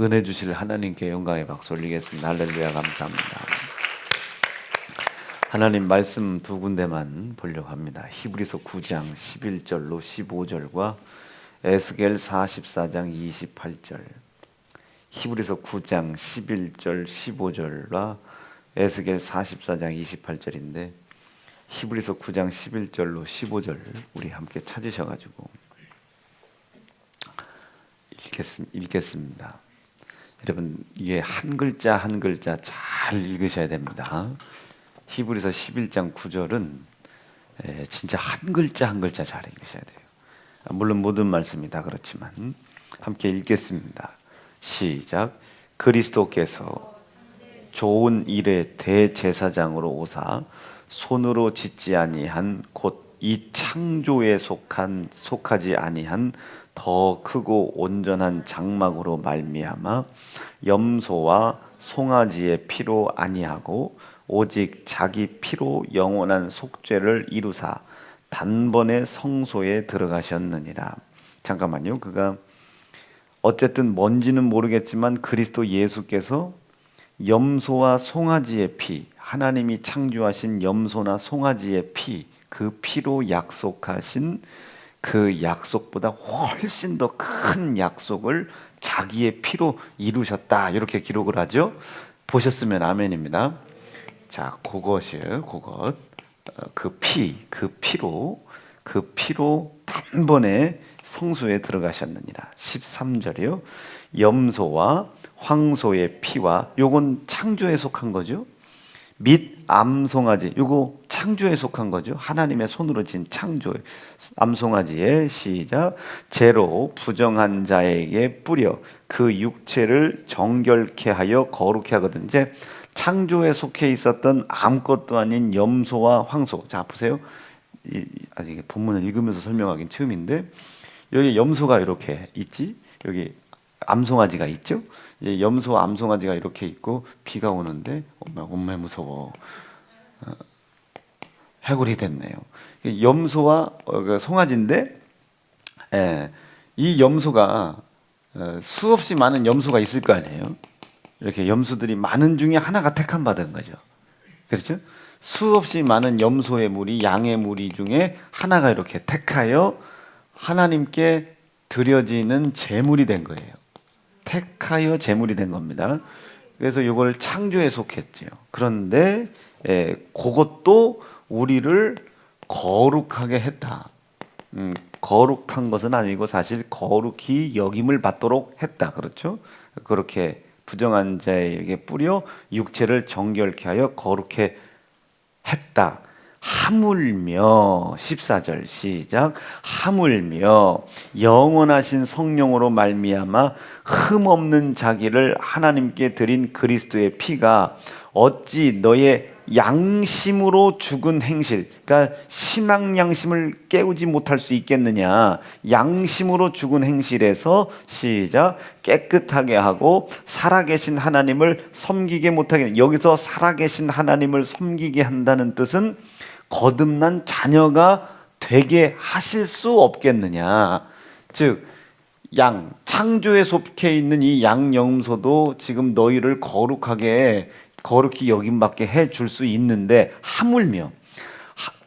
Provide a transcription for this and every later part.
은혜 주실 하나님께 영광의 박수 올리겠습니다. 할렐루야, 감사합니다. 하나님 말씀 두 군데만 보려고 합니다. 히브리서 9장 11절로 15절과 에스겔 44장 28절. 히브리서 9장 11절 15절과 에스겔 44장 28절인데 히브리서 9장 11절로 15절 우리 함께 찾으셔가지고 읽겠습니다. 여러분, 이게 한 글자 한 글자 잘 읽으셔야 됩니다. 히브리서 11장 9절은 진짜 한 글자 한 글자 잘 읽으셔야 돼요. 물론 모든 말씀이 다 그렇지만 함께 읽겠습니다. 시작. 그리스도께서 좋은 일의 대제사장으로 오사 손으로 짓지 아니한 곧 이 창조에 속하지 아니한 더 크고 온전한 장막으로 말미암아 염소와 송아지의 피로 아니하고 오직 자기 피로 영원한 속죄를 이루사 단번에 성소에 들어가셨느니라. 잠깐만요. 그가 어쨌든 뭔지는 모르겠지만 그리스도 예수께서 염소와 송아지의 피, 하나님이 창조하신 염소나 송아지의 피, 그 피로 약속하신 그 약속보다 훨씬 더 큰 약속을 자기의 피로 이루셨다. 이렇게 기록을 하죠. 보셨으면 아멘입니다. 자, 그 피로 단번에 성소에 들어가셨느니라. 13절이요. 염소와 황소의 피와, 요건 창조에 속한 거죠. 및 암송아지, 요거 창조에 속한 거죠. 하나님의 손으로 진 창조. 암송아지의 시작. 죄로 부정한 자에게 뿌려 그 육체를 정결케 하여 거룩케 하거든. 이제 창조에 속해 있었던 아무것도 아닌 염소와 황소. 자, 보세요. 아직 본문을 읽으면서 설명하긴 처음인데 여기 염소가 이렇게 있지, 여기 암송아지가 있죠. 염소와 암송아지가 이렇게 있고 비가 오는데 엄마 무서워. 해골이 됐네요. 염소와 송아지인데 이 염소가 수없이 많은 염소가 있을 거 아니에요. 이렇게 염소들이 많은 중에 하나가 택함 받은 거죠. 그렇죠? 수없이 많은 염소의 무리, 양의 무리 중에 하나가 이렇게 택하여 하나님께 드려지는 제물이 된 거예요. 택하여 제물이 된 겁니다. 그래서 이걸 창조에 속했죠. 그런데 그것도 우리를 거룩하게 했다. 거룩한 것은 아니고 사실 거룩히 여김을 받도록 했다. 그렇죠? 그렇게 부정한 자에게 뿌려 육체를 정결케 하여 거룩해 했다. 하물며 14절 시작. 하물며 영원하신 성령으로 말미암아 흠없는 자기를 하나님께 드린 그리스도의 피가 어찌 너의 양심으로 죽은 행실, 그러니까 신앙 양심을 깨우지 못할 수 있겠느냐. 양심으로 죽은 행실에서 시작. 깨끗하게 하고 살아계신 하나님을 섬기게 못하게. 여기서 살아계신 하나님을 섬기게 한다는 뜻은 거듭난 자녀가 되게 하실 수 없겠느냐. 즉 창조에 속해 있는 이 양염소도 지금 너희를 거룩히 여김받게 해줄 수 있는데, 하물며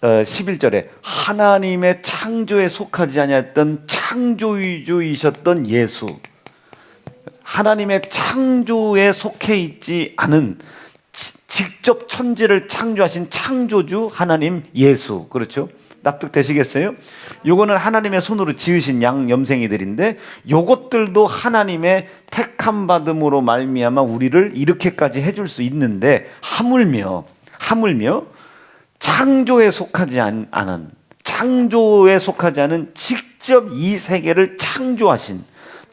11절에 하나님의 창조에 속하지 아니했던 창조주이셨던 예수, 하나님의 창조에 속해 있지 않은 직접 천지를 창조하신 창조주 하나님 예수. 그렇죠? 납득되시겠어요? 요거는 하나님의 손으로 지으신 양염생이들인데 요것들도 하나님의 택함 받음으로 말미암아 우리를 이렇게까지 해줄 수 있는데, 하물며 창조에 속하지 않은 직접 이 세계를 창조하신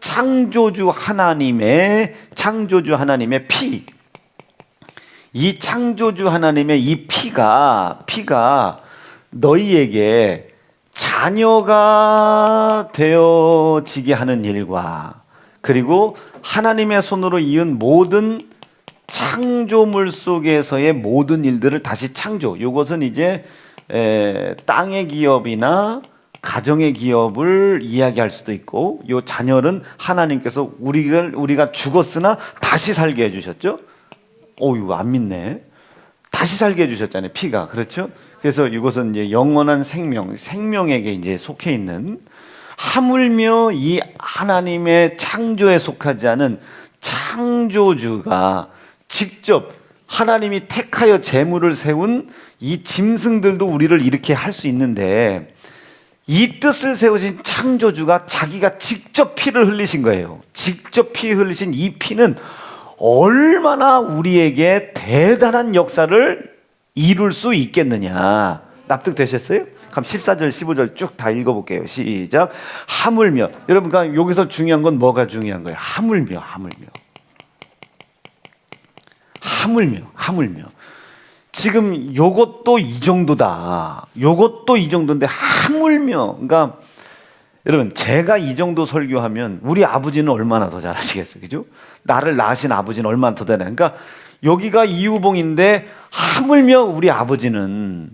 창조주 하나님의 피, 이 창조주 하나님의 이 피가 너희에게 자녀가 되어지게 하는 일과, 그리고 하나님의 손으로 이은 모든 창조물 속에서의 모든 일들을 다시 창조. 이것은 이제 땅의 기업이나 가정의 기업을 이야기할 수도 있고, 요 자녀는 하나님께서 우리가 죽었으나 다시 살게 해주셨죠. 이거 안 믿네. 다시 살게 해주셨잖아요. 피가. 그렇죠? 그래서 이것은 이제 영원한 생명에게 이제 속해 있는, 하물며 이 하나님의 창조에 속하지 않은 창조주가 직접 하나님이 택하여 제물을 세운 이 짐승들도 우리를 이렇게 할 수 있는데, 이 뜻을 세우신 창조주가 자기가 직접 피를 흘리신 거예요. 직접 피 흘리신 이 피는 얼마나 우리에게 대단한 역사를 이룰 수 있겠느냐. 납득되셨어요? 그럼 14절 15절 쭉 다 읽어볼게요. 시작. 하물며. 여러분, 그러니까 여기서 중요한 건 뭐가 중요한 거예요? 하물며. 지금 요것도 이 정도다. 요것도 이 정도인데 하물며. 그러니까 여러분, 제가 이 정도 설교하면 우리 아버지는 얼마나 더 잘하시겠어요? 그죠? 나를 낳으신 아버지는 얼마나 더 대단해. 그러니까 여기가 이유봉인데 하물며 우리 아버지는,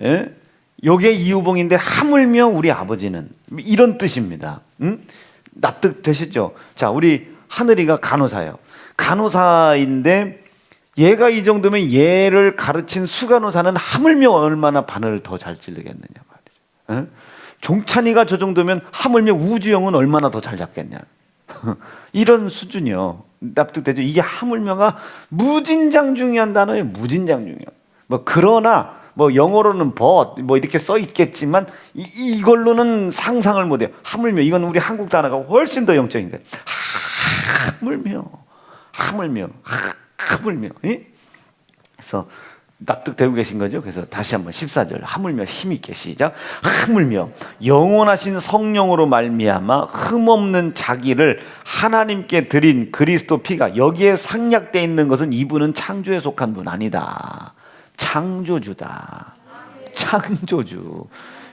예? 요게 이유봉인데 하물며 우리 아버지는, 이런 뜻입니다. 납득되시죠? 자, 우리 하늘이가 간호사예요. 간호사인데 얘가 이 정도면 얘를 가르친 수간호사는 하물며 얼마나 바늘을 더 잘 찌르겠느냐 말이죠. 종찬이가 저 정도면 하물며 우주영은 얼마나 더 잘 잡겠냐. 이런 수준이요. 납득되죠? 이게 하물며가 무진장 중요한 단어예요. 무진장 중요. 뭐 그러나 뭐 영어로는 뭐 이렇게 써 있겠지만 이걸로는 상상을 못해요. 하물며, 이건 우리 한국 단어가 훨씬 더 영적인데, 하물며. 예? 그래서 납득되고 계신 거죠? 그래서 다시 한번 14절 하물며 힘있게 시작. 하물며 영원하신 성령으로 말미암아 흠없는 자기를 하나님께 드린 그리스도 피가, 여기에 상약되어 있는 것은 이분은 창조에 속한 분 아니다. 창조주다. 창조주.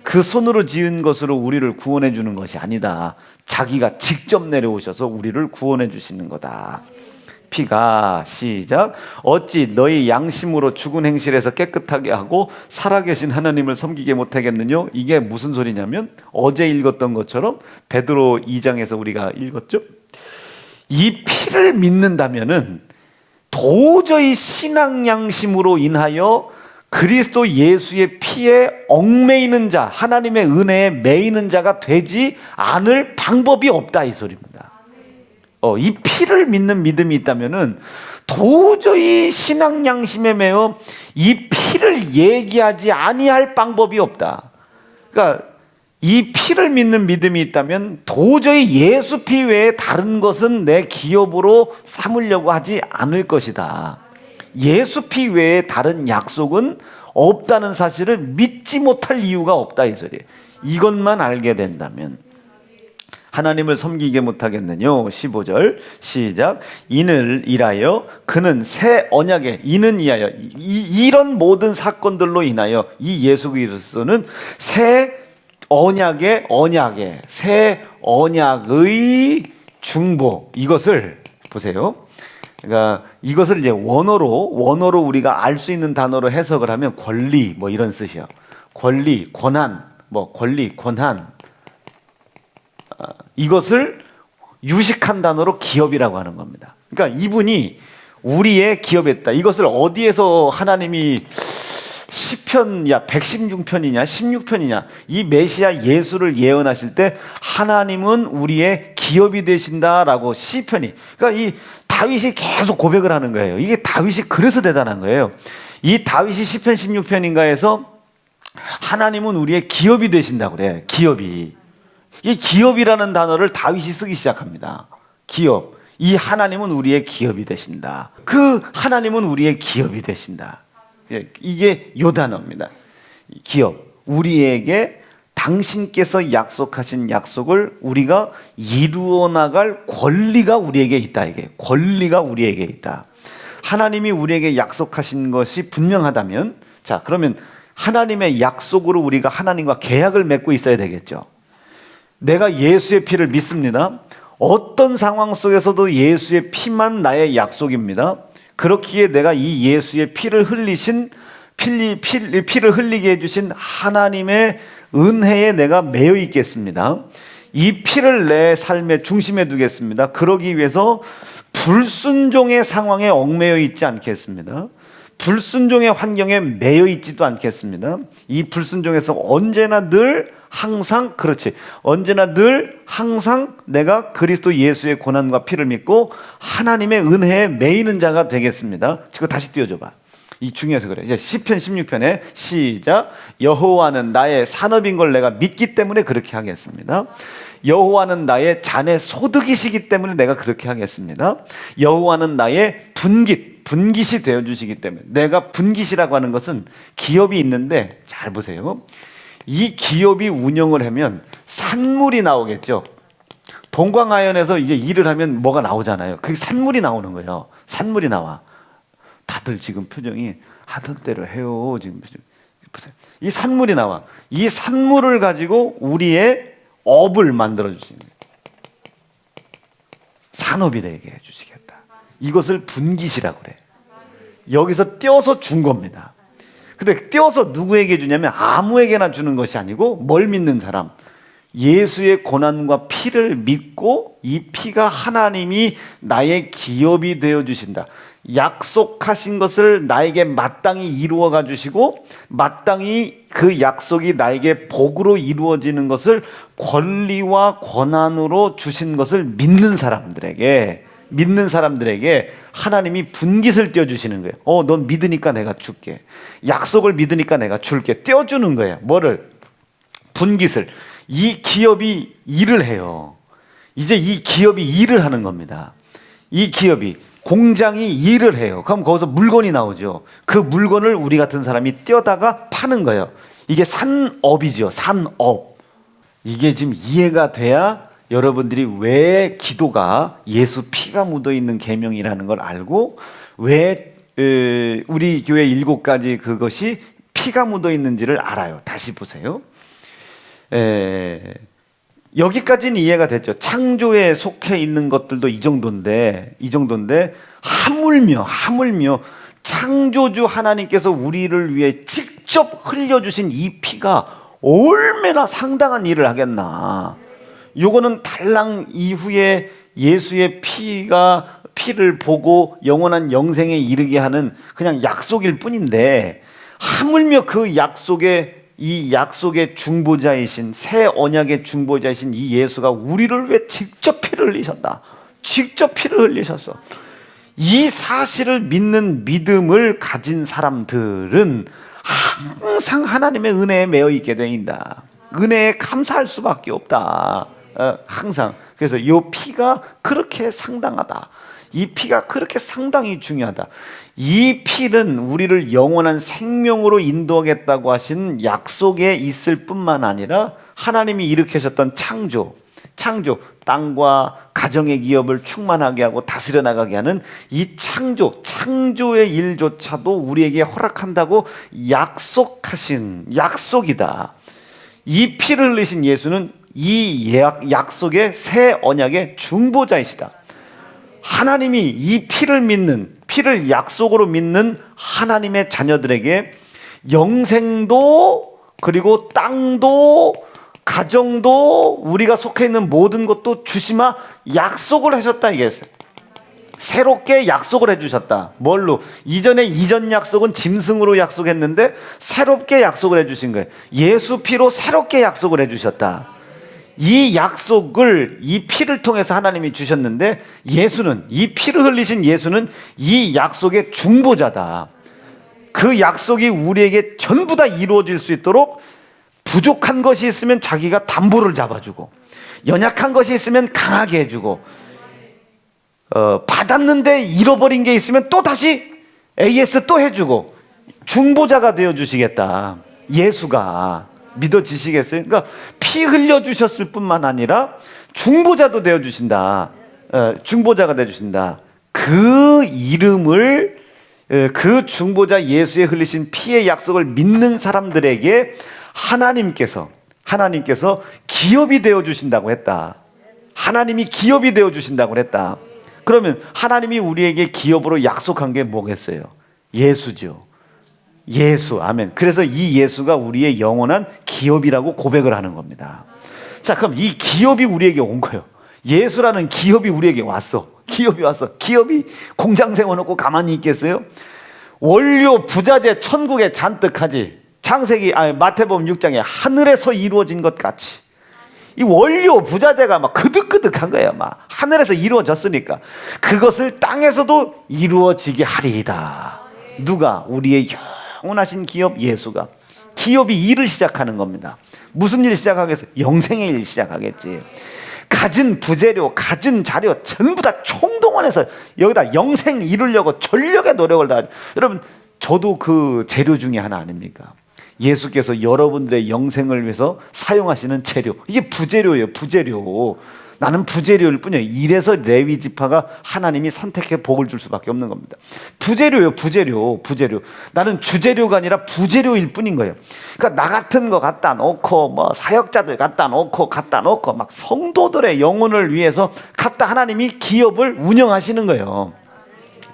그 손으로 지은 것으로 우리를 구원해 주는 것이 아니다. 자기가 직접 내려오셔서 우리를 구원해 주시는 거다. 피가 시작. 어찌 너희 양심으로 죽은 행실에서 깨끗하게 하고 살아계신 하나님을 섬기게 못하겠느냐. 이게 무슨 소리냐면 어제 읽었던 것처럼 베드로 2장에서 우리가 읽었죠. 이 피를 믿는다면은 도저히 신앙 양심으로 인하여 그리스도 예수의 피에 얽매이는 자, 하나님의 은혜에 매이는 자가 되지 않을 방법이 없다, 이 소리입니다. 이 피를 믿는 믿음이 있다면은 도저히 신앙 양심에 매여 이 피를 얘기하지 아니할 방법이 없다. 그러니까 이 피를 믿는 믿음이 있다면 도저히 예수 피 외에 다른 것은 내 기업으로 삼으려고 하지 않을 것이다. 예수 피 외에 다른 약속은 없다는 사실을 믿지 못할 이유가 없다, 이 소리예요. 이것만 알게 된다면 하나님을 섬기게 못하겠느냐. 15절 시작. 이는 일하여 그는 새 언약에, 이는 이하여, 이런 모든 사건들로 인하여 이 예수 그리스도는 새 언약의 중보, 이것을 보세요. 그러니까 이것을 이제 원어로 우리가 알 수 있는 단어로 해석을 하면 권리, 뭐 이런 뜻이요. 권리, 권한, 이것을 유식한 단어로 기업이라고 하는 겁니다. 그러니까 이분이 우리의 기업이었다. 이것을 어디에서 하나님이 시편 116편이냐 16편이냐 이 메시아 예수를 예언하실 때 하나님은 우리의 기업이 되신다라고 시편이, 그러니까 이 다윗이 계속 고백을 하는 거예요. 이게 다윗이 그래서 대단한 거예요. 이 다윗이 시편 16편인가에서 하나님은 우리의 기업이 되신다고 그래. 기업이. 이 기업이라는 단어를 다윗이 쓰기 시작합니다. 기업. 이 하나님은 우리의 기업이 되신다. 그 하나님은 우리의 기업이 되신다. 이게 요 단어입니다. 기업. 우리에게 당신께서 약속하신 약속을 우리가 이루어 나갈 권리가 우리에게 있다. 이게 권리가 우리에게 있다. 하나님이 우리에게 약속하신 것이 분명하다면, 자, 그러면 하나님의 약속으로 우리가 하나님과 계약을 맺고 있어야 되겠죠. 내가 예수의 피를 믿습니다. 어떤 상황 속에서도 예수의 피만 나의 약속입니다. 그렇기에 내가 이 예수의 피를 흘리게 해주신 하나님의 은혜에 내가 매여 있겠습니다. 이 피를 내 삶의 중심에 두겠습니다. 그러기 위해서 불순종의 상황에 얽매여 있지 않겠습니다. 불순종의 환경에 매여 있지도 않겠습니다. 이 불순종에서 언제나 늘 항상, 그렇지, 언제나 늘 항상 내가 그리스도 예수의 고난과 피를 믿고 하나님의 은혜에 매이는 자가 되겠습니다. 그거 다시 띄워줘봐. 이 중요해서 그래. 이제 시편 16편에 시작. 여호와는 나의 산업인 걸 내가 믿기 때문에 그렇게 하겠습니다. 여호와는 나의 잔의 소득이시기 때문에 내가 그렇게 하겠습니다. 여호와는 나의 분깃이 되어주시기 때문에. 내가 분깃이라고 하는 것은 기업이 있는데, 잘 보세요. 이 기업이 운영을 하면 산물이 나오겠죠. 동광하연에서 이제 일을 하면 뭐가 나오잖아요. 그게 산물이 나오는 거예요. 산물이 나와. 다들 지금 표정이 하던 대로 해요. 지금 보세요. 이 산물이 나와. 이 산물을 가지고 우리의 업을 만들어 주시는 거예요. 산업이 되게 해주시겠다. 이것을 분깃이라고 그래. 여기서 떼어서 준 겁니다. 근데 떼어서 누구에게 주냐면 아무에게나 주는 것이 아니고 뭘 믿는 사람, 예수의 고난과 피를 믿고 이 피가 하나님이 나의 기업이 되어 주신다. 약속하신 것을 나에게 마땅히 이루어 가 주시고 마땅히 그 약속이 나에게 복으로 이루어지는 것을 권리와 권한으로 주신 것을 믿는 사람들에게 하나님이 분깃을 떼어주시는 거예요. 넌 믿으니까 내가 줄게. 약속을 믿으니까 내가 줄게. 떼어주는 거예요. 뭐를? 분깃을. 이 기업이 일을 해요. 이제 이 기업이 일을 하는 겁니다. 이 기업이, 공장이 일을 해요. 그럼 거기서 물건이 나오죠. 그 물건을 우리 같은 사람이 떼어다가 파는 거예요. 이게 산업이죠. 산업. 이게 지금 이해가 돼야 여러분들이 왜 기도가 예수 피가 묻어있는 계명이라는 걸 알고 왜 우리 교회 7가지 그것이 피가 묻어있는지를 알아요. 다시 보세요. 여기까지는 이해가 됐죠. 창조에 속해 있는 것들도 이 정도인데 하물며 창조주 하나님께서 우리를 위해 직접 흘려주신 이 피가 얼마나 상당한 일을 하겠나. 요거는 달랑 이후에 예수의 피를 보고 영원한 영생에 이르게 하는 그냥 약속일 뿐인데, 하물며 그 이 약속의 중보자이신, 새 언약의 중보자이신 이 예수가 우리를 위해 직접 피를 흘리셨다. 직접 피를 흘리셨어. 이 사실을 믿는 믿음을 가진 사람들은 항상 하나님의 은혜에 매여 있게 된다. 은혜에 감사할 수밖에 없다. 항상. 그래서 이 피가 그렇게 상당하다. 이 피가 그렇게 상당히 중요하다. 이 피는 우리를 영원한 생명으로 인도하겠다고 하신 약속에 있을 뿐만 아니라 하나님이 일으키셨던 창조, 땅과 가정의 기업을 충만하게 하고 다스려 나가게 하는 이 창조의 일조차도 우리에게 허락한다고 약속하신 약속이다. 이 피를 흘리신 예수는 이 약속의 새 언약의 중보자이시다. 하나님이 이 피를 약속으로 믿는 하나님의 자녀들에게 영생도, 그리고 땅도, 가정도, 우리가 속해 있는 모든 것도 주시마 약속을 하셨다 이겠어요. 새롭게 약속을 해주셨다. 뭘로? 이전 약속은 짐승으로 약속했는데 새롭게 약속을 해주신 거예요. 예수 피로 새롭게 약속을 해주셨다. 이 약속을 이 피를 통해서 하나님이 주셨는데, 이 피를 흘리신 예수는 이 약속의 중보자다. 그 약속이 우리에게 전부 다 이루어질 수 있도록 부족한 것이 있으면 자기가 담보를 잡아주고, 연약한 것이 있으면 강하게 해주고, 받았는데 잃어버린 게 있으면 또 다시 AS 또 해주고, 중보자가 되어주시겠다. 예수가. 믿어지시겠어요? 그러니까 피 흘려주셨을 뿐만 아니라 중보자도 되어주신다. 중보자가 되어주신다. 그 이름을, 그 중보자 예수의 흘리신 피의 약속을 믿는 사람들에게 하나님께서 기업이 되어주신다고 했다. 하나님이 기업이 되어주신다고 했다. 그러면 하나님이 우리에게 기업으로 약속한 게 뭐겠어요? 예수죠. 예수. 아멘. 그래서 이 예수가 우리의 영원한 기업이라고 고백을 하는 겁니다. 자, 그럼 이 기업이 우리에게 온 거예요. 예수라는 기업이 우리에게 왔어. 기업이 왔어. 기업이 공장 세워놓고 가만히 있겠어요? 원료 부자재 천국에 잔뜩 하지. 마태복음 6장에 하늘에서 이루어진 것 같이 이 원료 부자재가 막 그득그득한 거예요. 막 하늘에서 이루어졌으니까 그것을 땅에서도 이루어지게 하리이다. 누가? 우리의 영원하신 기업 예수가. 기업이 일을 시작하는 겁니다. 무슨 일 시작하겠어요? 영생의 일 시작하겠지. 가진 부재료, 가진 자료 전부 다 총동원해서 여기다 영생 이루려고 전력의 노력을 다하죠. 여러분, 저도 그 재료 중에 하나 아닙니까? 예수께서 여러분들의 영생을 위해서 사용하시는 재료. 이게 부재료예요. 부재료. 나는 부재료일 뿐이에요. 이래서 레위 지파가 하나님이 선택해 복을 줄 수밖에 없는 겁니다. 부재료예요. 부재료. 나는 주재료가 아니라 부재료일 뿐인 거예요. 그러니까 나 같은 거 갖다 놓고 뭐 사역자들 갖다 놓고 막 성도들의 영혼을 위해서 갖다 하나님이 기업을 운영하시는 거예요.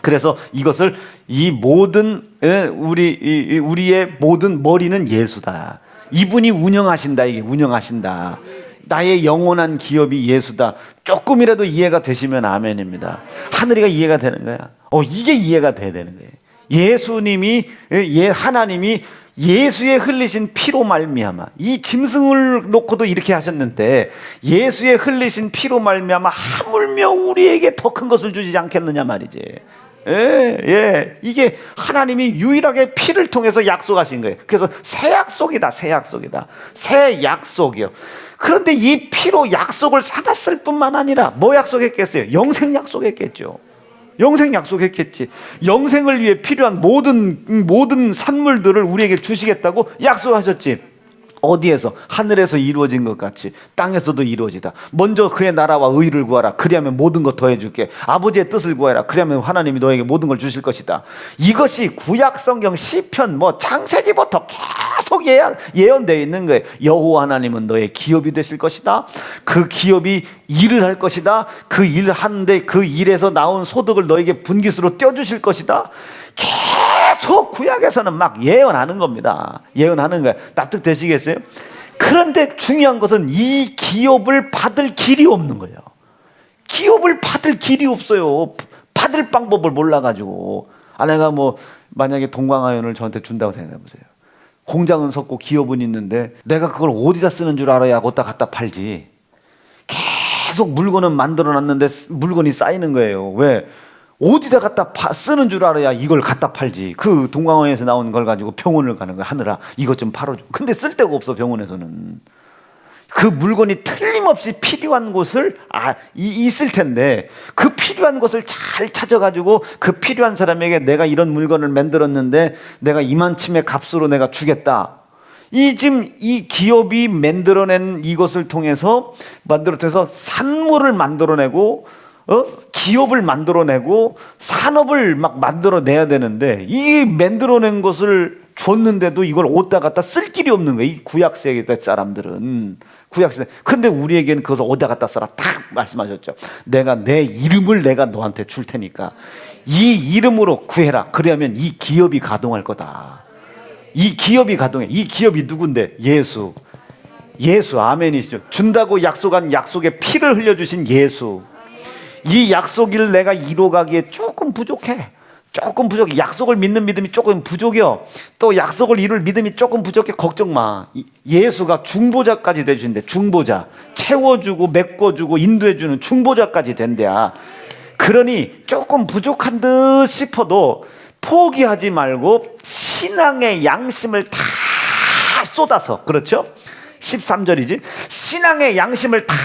그래서 이것을 이 모든 우리의 모든 머리는 예수다. 이분이 운영하신다. 이게 운영하신다. 나의 영원한 기업이 예수다. 조금이라도 이해가 되시면 아멘입니다. 하늘이가 이해가 되는 거야. 이게 이해가 돼야 되는 거예요. 예수님이 하나님이 예수의 흘리신 피로 말미암아 이 짐승을 놓고도 이렇게 하셨는데 예수의 흘리신 피로 말미암아 하물며 우리에게 더 큰 것을 주지 않겠느냐 말이지. 이게 하나님이 유일하게 피를 통해서 약속하신 거예요. 그래서 새 약속이다. 새 약속이요. 그런데 이 피로 약속을 삼았을 뿐만 아니라 뭐 약속했겠어요? 영생 약속했겠죠. 영생 약속했겠지. 영생을 위해 필요한 모든 산물들을 우리에게 주시겠다고 약속하셨지. 어디에서? 하늘에서 이루어진 것 같이 땅에서도 이루어지다. 먼저 그의 나라와 의를 구하라. 그리하면 모든 것 더해줄게. 아버지의 뜻을 구하라. 그리하면 하나님이 너에게 모든 걸 주실 것이다. 이것이 구약 성경 시편 창세기부터 계속 예언되어 있는 거예요. 여호와 하나님은 너의 기업이 되실 것이다. 그 기업이 일을 할 것이다. 그 일 하는데 그 일에서 나온 소득을 너에게 분깃으로 떼어주실 것이다. 계속 구약에서는 막 예언하는 겁니다. 예언하는 거예요. 납득되시겠어요? 그런데 중요한 것은 이 기업을 받을 길이 없는 거예요. 기업을 받을 길이 없어요. 받을 방법을 몰라가지고. 내가 만약에 동광아연을 저한테 준다고 생각해보세요. 공장은 섰고 기업은 있는데 내가 그걸 어디다 쓰는 줄 알아야 어디다 갖다 팔지. 계속 물건은 만들어놨는데 물건이 쌓이는 거예요. 왜? 어디다 갖다 쓰는 줄 알아야 이걸 갖다 팔지. 그 동광원에서 나온 걸 가지고 병원을 가는 거야. 하느라 이것 좀 팔아줘. 근데 쓸 데가 없어. 병원에서는. 그 물건이 틀림없이 필요한 곳을 있을 텐데 그 필요한 곳을 잘 찾아가지고 그 필요한 사람에게 내가 이런 물건을 만들었는데 내가 이만큼의 값으로 내가 주겠다. 지금 이 기업이 만들어낸 이것을 통해서 산물을 만들어내고 기업을 만들어내고 산업을 막 만들어내야 되는데 이 만들어낸 것을 줬는데도 이걸 어디다 갖다 쓸 길이 없는 거예요. 이 구약세대 사람들은. 구약세대. 근데 우리에게는 그것을 어디다 갖다 써라 딱 말씀하셨죠. 내가 내 이름을 내가 너한테 줄 테니까 이 이름으로 구해라. 그러면 이 기업이 가동할 거다. 이 기업이 가동해. 이 기업이 누군데? 예수. 아멘이시죠. 준다고 약속한 약속의 피를 흘려주신 예수. 이 약속을 내가 이뤄가기에 조금 부족해. 약속을 믿는 믿음이 조금 부족해요. 또 약속을 이룰 믿음이 조금 부족해. 걱정 마. 예수가 중보자까지 되주신대. 중보자. 채워주고 메꿔주고 인도해주는 중보자까지 된대야. 그러니 조금 부족한 듯 싶어도 포기하지 말고 신앙의 양심을 다 쏟아서, 그렇죠? 13절이지. 신앙의 양심을 다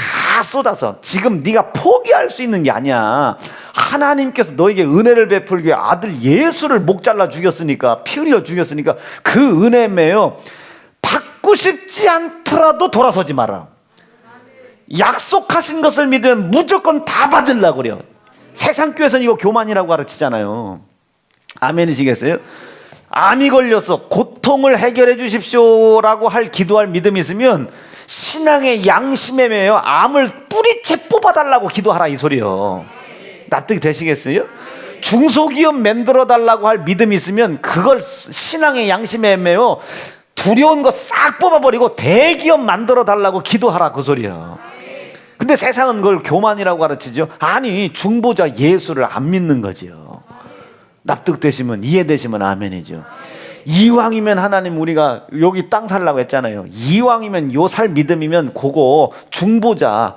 쏟아서. 지금 네가 포기할 수 있는 게 아니야. 하나님께서 너에게 은혜를 베풀기 위해 아들 예수를 목 잘라 죽였으니까, 피 흘려 죽였으니까 그 은혜 매여 받고 싶지 않더라도 돌아서지 마라. 약속하신 것을 믿으면 무조건 다 받으려고 그래요. 세상 교회에서는 이거 교만이라고 가르치잖아요. 아멘이시겠어요? 암이 걸려서 고통을 해결해 주십시오라고 기도할 믿음이 있으면 신앙의 양심에 매여 암을 뿌리채 뽑아달라고 기도하라 이 소리요. 납득이 되시겠어요? 중소기업 만들어 달라고 할 믿음이 있으면 그걸 신앙의 양심에 매여 두려운 거 싹 뽑아버리고 대기업 만들어 달라고 기도하라, 그 소리야. 근데 세상은 그걸 교만이라고 가르치죠. 아니, 중보자 예수를 안 믿는 거지요. 납득되시면, 이해되시면 아멘이죠. 이왕이면 하나님, 우리가 여기 땅 살라고 했잖아요. 이왕이면 요 살 믿음이면 그거 중보자,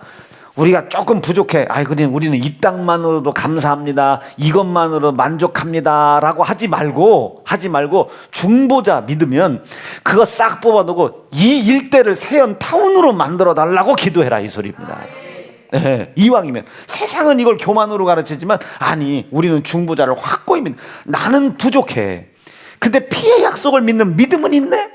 우리가 조금 부족해, 아이 그냥 우리는 이 땅만으로도 감사합니다, 이것만으로 만족합니다 라고 하지 말고 중보자 믿으면 그거 싹 뽑아놓고 이 일대를 세연타운으로 만들어 달라고 기도해라, 이 소리입니다. 네, 이왕이면. 세상은 이걸 교만으로 가르치지만 아니, 우리는 중보자를 확고히 믿는, 나는 부족해, 근데 피의 약속을 믿는 믿음은 있네.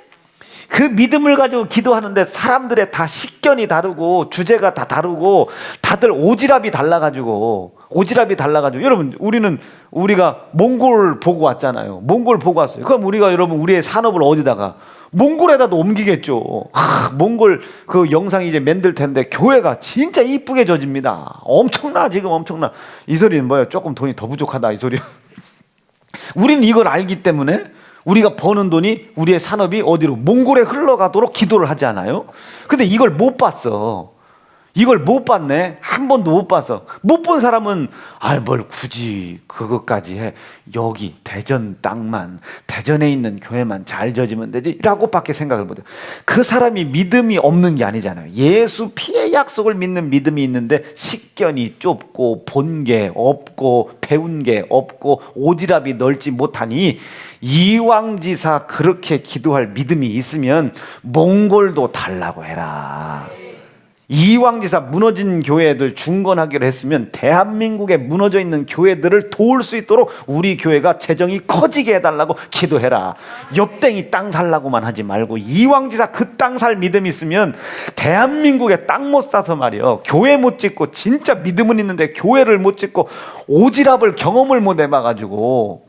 그 믿음을 가지고 기도하는데 사람들의 다 식견이 다르고 주제가 다 다르고 다들 오지랖이 달라가지고 여러분, 우리가 몽골 보고 왔잖아요. 몽골 보고 왔어요. 그럼 우리가, 여러분, 우리의 산업을 어디다가 몽골에다도 옮기겠죠. 몽골 그 영상 이제 만들 텐데 교회가 진짜 이쁘게 져집니다. 엄청나, 지금 엄청나. 이 소리는 뭐예요? 조금 돈이 더 부족하다, 이 소리야. 우리는 이걸 알기 때문에 우리가 버는 돈이, 우리의 산업이 어디로? 몽골에 흘러가도록 기도를 하지 않아요? 근데 이걸 못 봤어. 이걸 못 봤네. 한 번도 못 봤어. 못 본 사람은 뭘 굳이 그것까지 해, 여기 대전 땅만, 대전에 있는 교회만 잘 져지면 되지 라고 밖에 생각을 못해. 그 사람이 믿음이 없는 게 아니잖아요. 예수 피의 약속을 믿는 믿음이 있는데 식견이 좁고 본 게 없고 배운 게 없고 오지랖이 넓지 못하니, 이왕지사 그렇게 기도할 믿음이 있으면 몽골도 달라고 해라. 이왕지사 무너진 교회들 중건하기로 했으면 대한민국에 무너져 있는 교회들을 도울 수 있도록 우리 교회가 재정이 커지게 해달라고 기도해라. 옆땡이 땅 살라고만 하지 말고 이왕지사 그 땅 살 믿음이 있으면 대한민국에 땅 못 사서 말이요, 교회 못 짓고, 진짜 믿음은 있는데 교회를 못 짓고 오지랖을 경험을 못 해봐가지고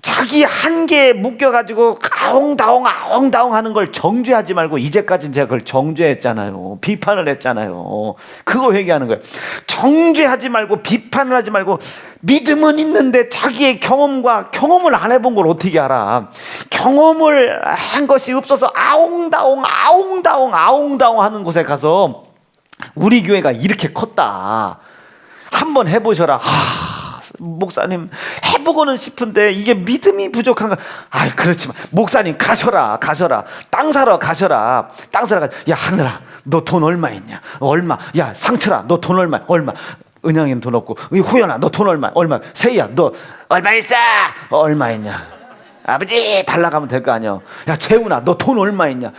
자기 한계에 묶여가지고 아웅다웅 하는 걸 정죄하지 말고, 이제까지는 제가 그걸 정죄했잖아요. 비판을 했잖아요. 그거 회개하는 거예요. 정죄하지 말고 비판을 하지 말고, 믿음은 있는데 자기의 경험을 안 해본 걸 어떻게 알아? 경험을 한 것이 없어서 아웅다웅 하는 곳에 가서 우리 교회가 이렇게 컸다, 한번 해보셔라. 목사님, 해보고는 싶은데 이게 믿음이 부족한가? 그렇지만 목사님, 가셔라. 땅 사러 가셔라. 야, 하늘아, 너 돈 얼마 있냐? 얼마? 야, 상철아, 너 돈 얼마? 은영이는 돈 없고, 호연아, 너 돈 얼마? 세희야, 너 얼마 있어? 얼마 있냐? 아버지, 달라가면 될 거 아니야. 야, 재훈아, 너 돈 얼마 있냐?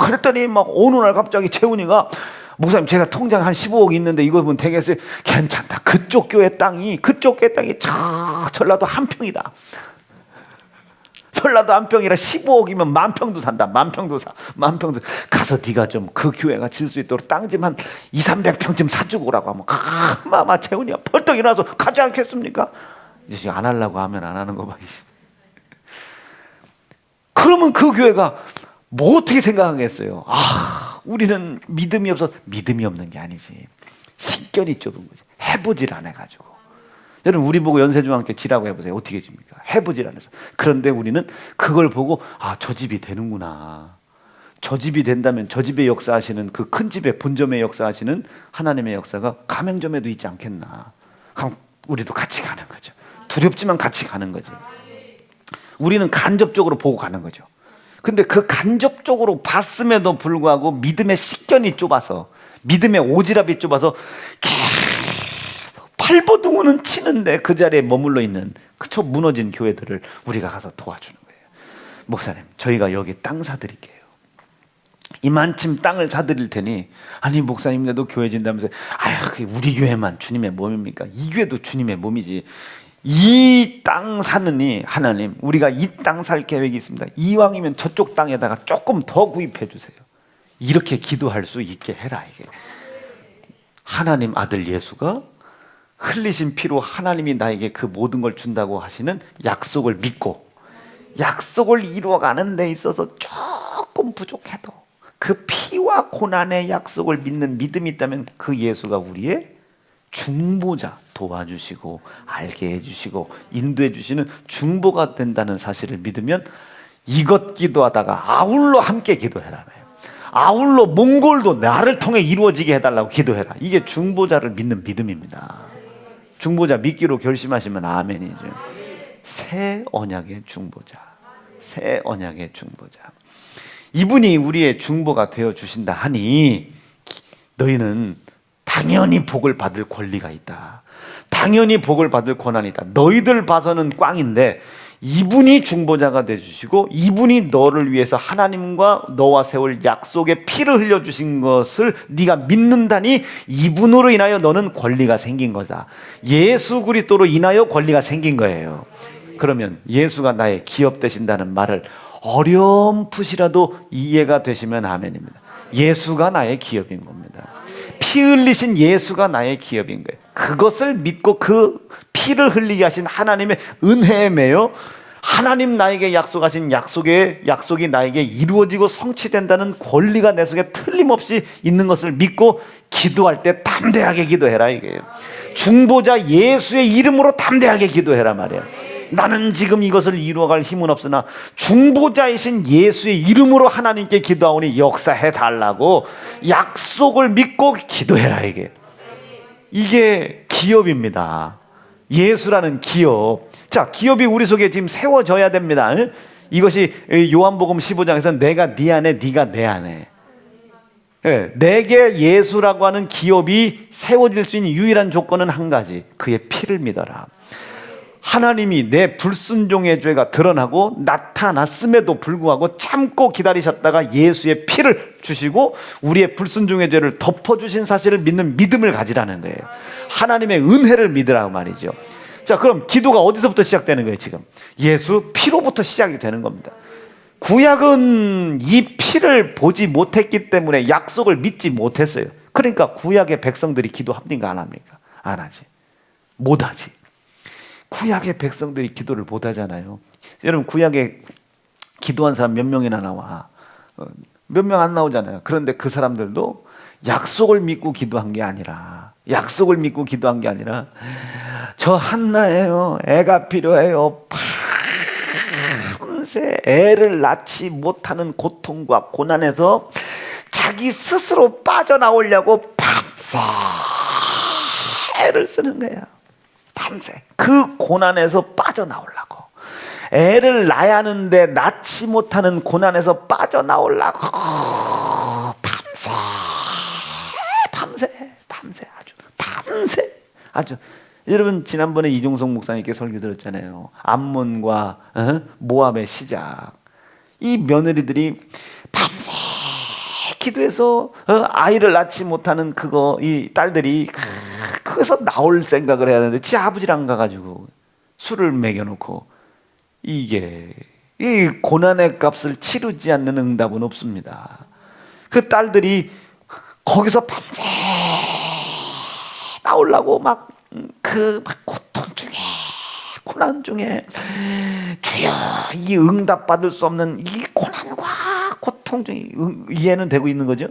그랬더니 막 어느 날 갑자기 재훈이가, 목사님, 제가 통장 한 15억 있는데 이거 보면 되겠어요? 괜찮다. 그쪽 교회 땅이 전라도 한 평이다. 전라도 한 평이라 15억이면 만 평도 산다. 만 평도 가서 네가 좀 그 교회가 질 수 있도록 땅 좀 한 200~300평쯤 사주고 오라고 하면, 마마 재훈이야 벌떡 일어나서 가지 않겠습니까? 이제 안 하려고 하면 안 하는 거 봐. 그러면 그 교회가 뭐 어떻게 생각하겠어요? 우리는 믿음이 없어서. 믿음이 없는 게 아니지, 식견이 좁은 거지. 해보질 않아가지고. 여러분, 우리 보고 연세중앙교 지라고 해보세요. 어떻게 집니까? 해보질 않아서. 그런데 우리는 그걸 보고 저 집이 되는구나. 저 집이 된다면 저 집의 역사하시는, 그 큰 집의 본점의 역사하시는 하나님의 역사가 가맹점에도 있지 않겠나. 그럼 우리도 같이 가는 거죠. 두렵지만 같이 가는 거지. 우리는 간접적으로 보고 가는 거죠. 근데 그 간접적으로 봤음에도 불구하고 믿음의 식견이 좁아서, 믿음의 오지랖이 좁아서 계속 팔보둥이는 치는데 그 자리에 머물러 있는 그쵸, 무너진 교회들을 우리가 가서 도와주는 거예요. 목사님, 저희가 여기 땅 사드릴게요. 이만큼 땅을 사드릴 테니. 아니, 목사님네도 교회 진다면서. 우리 교회만 주님의 몸입니까? 이 교회도 주님의 몸이지. 이 땅 사느니 하나님, 우리가 이 땅 살 계획이 있습니다. 이왕이면 저쪽 땅에다가 조금 더 구입해 주세요. 이렇게 기도할 수 있게 해라. 이게 하나님 아들 예수가 흘리신 피로 하나님이 나에게 그 모든 걸 준다고 하시는 약속을 믿고, 약속을 이루어가는 데 있어서 조금 부족해도 그 피와 고난의 약속을 믿는 믿음이 있다면 그 예수가 우리의 중보자, 도와주시고 알게 해주시고 인도해 주시는 중보가 된다는 사실을 믿으면 이것 기도하다가 아울러 함께 기도해라. 아울러 몽골도 나를 통해 이루어지게 해달라고 기도해라. 이게 중보자를 믿는 믿음입니다. 중보자 믿기로 결심하시면 아멘이죠. 새 언약의 중보자, 새 언약의 중보자. 이분이 우리의 중보가 되어 주신다 하니 너희는 당연히 복을 받을 권리가 있다. 당연히 복을 받을 권한이 있다. 너희들 봐서는 꽝인데 이분이 중보자가 되어주시고 이분이 너를 위해서 하나님과 너와 세울 약속의 피를 흘려주신 것을 네가 믿는다니 이분으로 인하여 너는 권리가 생긴 거다. 예수 그리스도로 인하여 권리가 생긴 거예요. 그러면 예수가 나의 기업 되신다는 말을 어렴풋이라도 이해가 되시면 아멘입니다. 예수가 나의 기업인 겁니다. 피 흘리신 예수가 나의 기업인 거예요. 그것을 믿고 그 피를 흘리게 하신 하나님의 은혜에 매여 하나님 나에게 약속하신 약속이 나에게 이루어지고 성취된다는 권리가 내 속에 틀림없이 있는 것을 믿고 기도할 때 담대하게 기도해라 이게요. 중보자 예수의 이름으로 담대하게 기도해라 말이에요. 나는 지금 이것을 이루어갈 힘은 없으나 중보자이신 예수의 이름으로 하나님께 기도하오니 역사해 달라고 약속을 믿고 기도해라 이게 기업입니다. 예수라는 기업. 자, 기업이 우리 속에 지금 세워져야 됩니다. 이것이 요한복음 15장에서 내가 네 안에 네가 내 안에, 내게 예수라고 하는 기업이 세워질 수 있는 유일한 조건은 한 가지, 그의 피를 믿어라. 하나님이 내 불순종의 죄가 드러나고 나타났음에도 불구하고 참고 기다리셨다가 예수의 피를 주시고 우리의 불순종의 죄를 덮어주신 사실을 믿는 믿음을 가지라는 거예요. 하나님의 은혜를 믿으라고 말이죠. 자, 그럼 기도가 어디서부터 시작되는 거예요? 지금 예수 피로부터 시작이 되는 겁니다. 구약은 이 피를 보지 못했기 때문에 약속을 믿지 못했어요. 그러니까 구약의 백성들이 기도합니까? 안 합니까? 안 하지. 못하지. 구약의 백성들이 기도를 못하잖아요. 여러분, 구약에 기도한 사람 몇 명이나 나와? 몇 명 안 나오잖아요. 그런데 그 사람들도 약속을 믿고 기도한 게 아니라, 저 한나예요, 애가 필요해요, 밤새 애를 낳지 못하는 고통과 고난에서 자기 스스로 빠져나오려고 밤새 애를 쓰는 거예요. 밤새 그 고난에서 빠져나오려고, 애를 낳아야 하는데 낳지 못하는 고난에서 빠져나오려고 밤새 여러분, 지난번에 이종석 목사님께 설교 들었잖아요. 암몬과 모압의 시작. 이 며느리들이 밤새 기도해서 아이를 낳지 못하는 이 딸들이 거기서 나올 생각을 해야 되는데 지 아버지랑 가가지고 술을 먹여놓고, 이 고난의 값을 치르지 않는 응답은 없습니다. 그 딸들이 거기서 밤새 나오려고 그 고통 중에, 고난 중에, 주여, 이 응답받을 수 없는 이 고난과 고통 중에 이해는 되고 있는 거죠.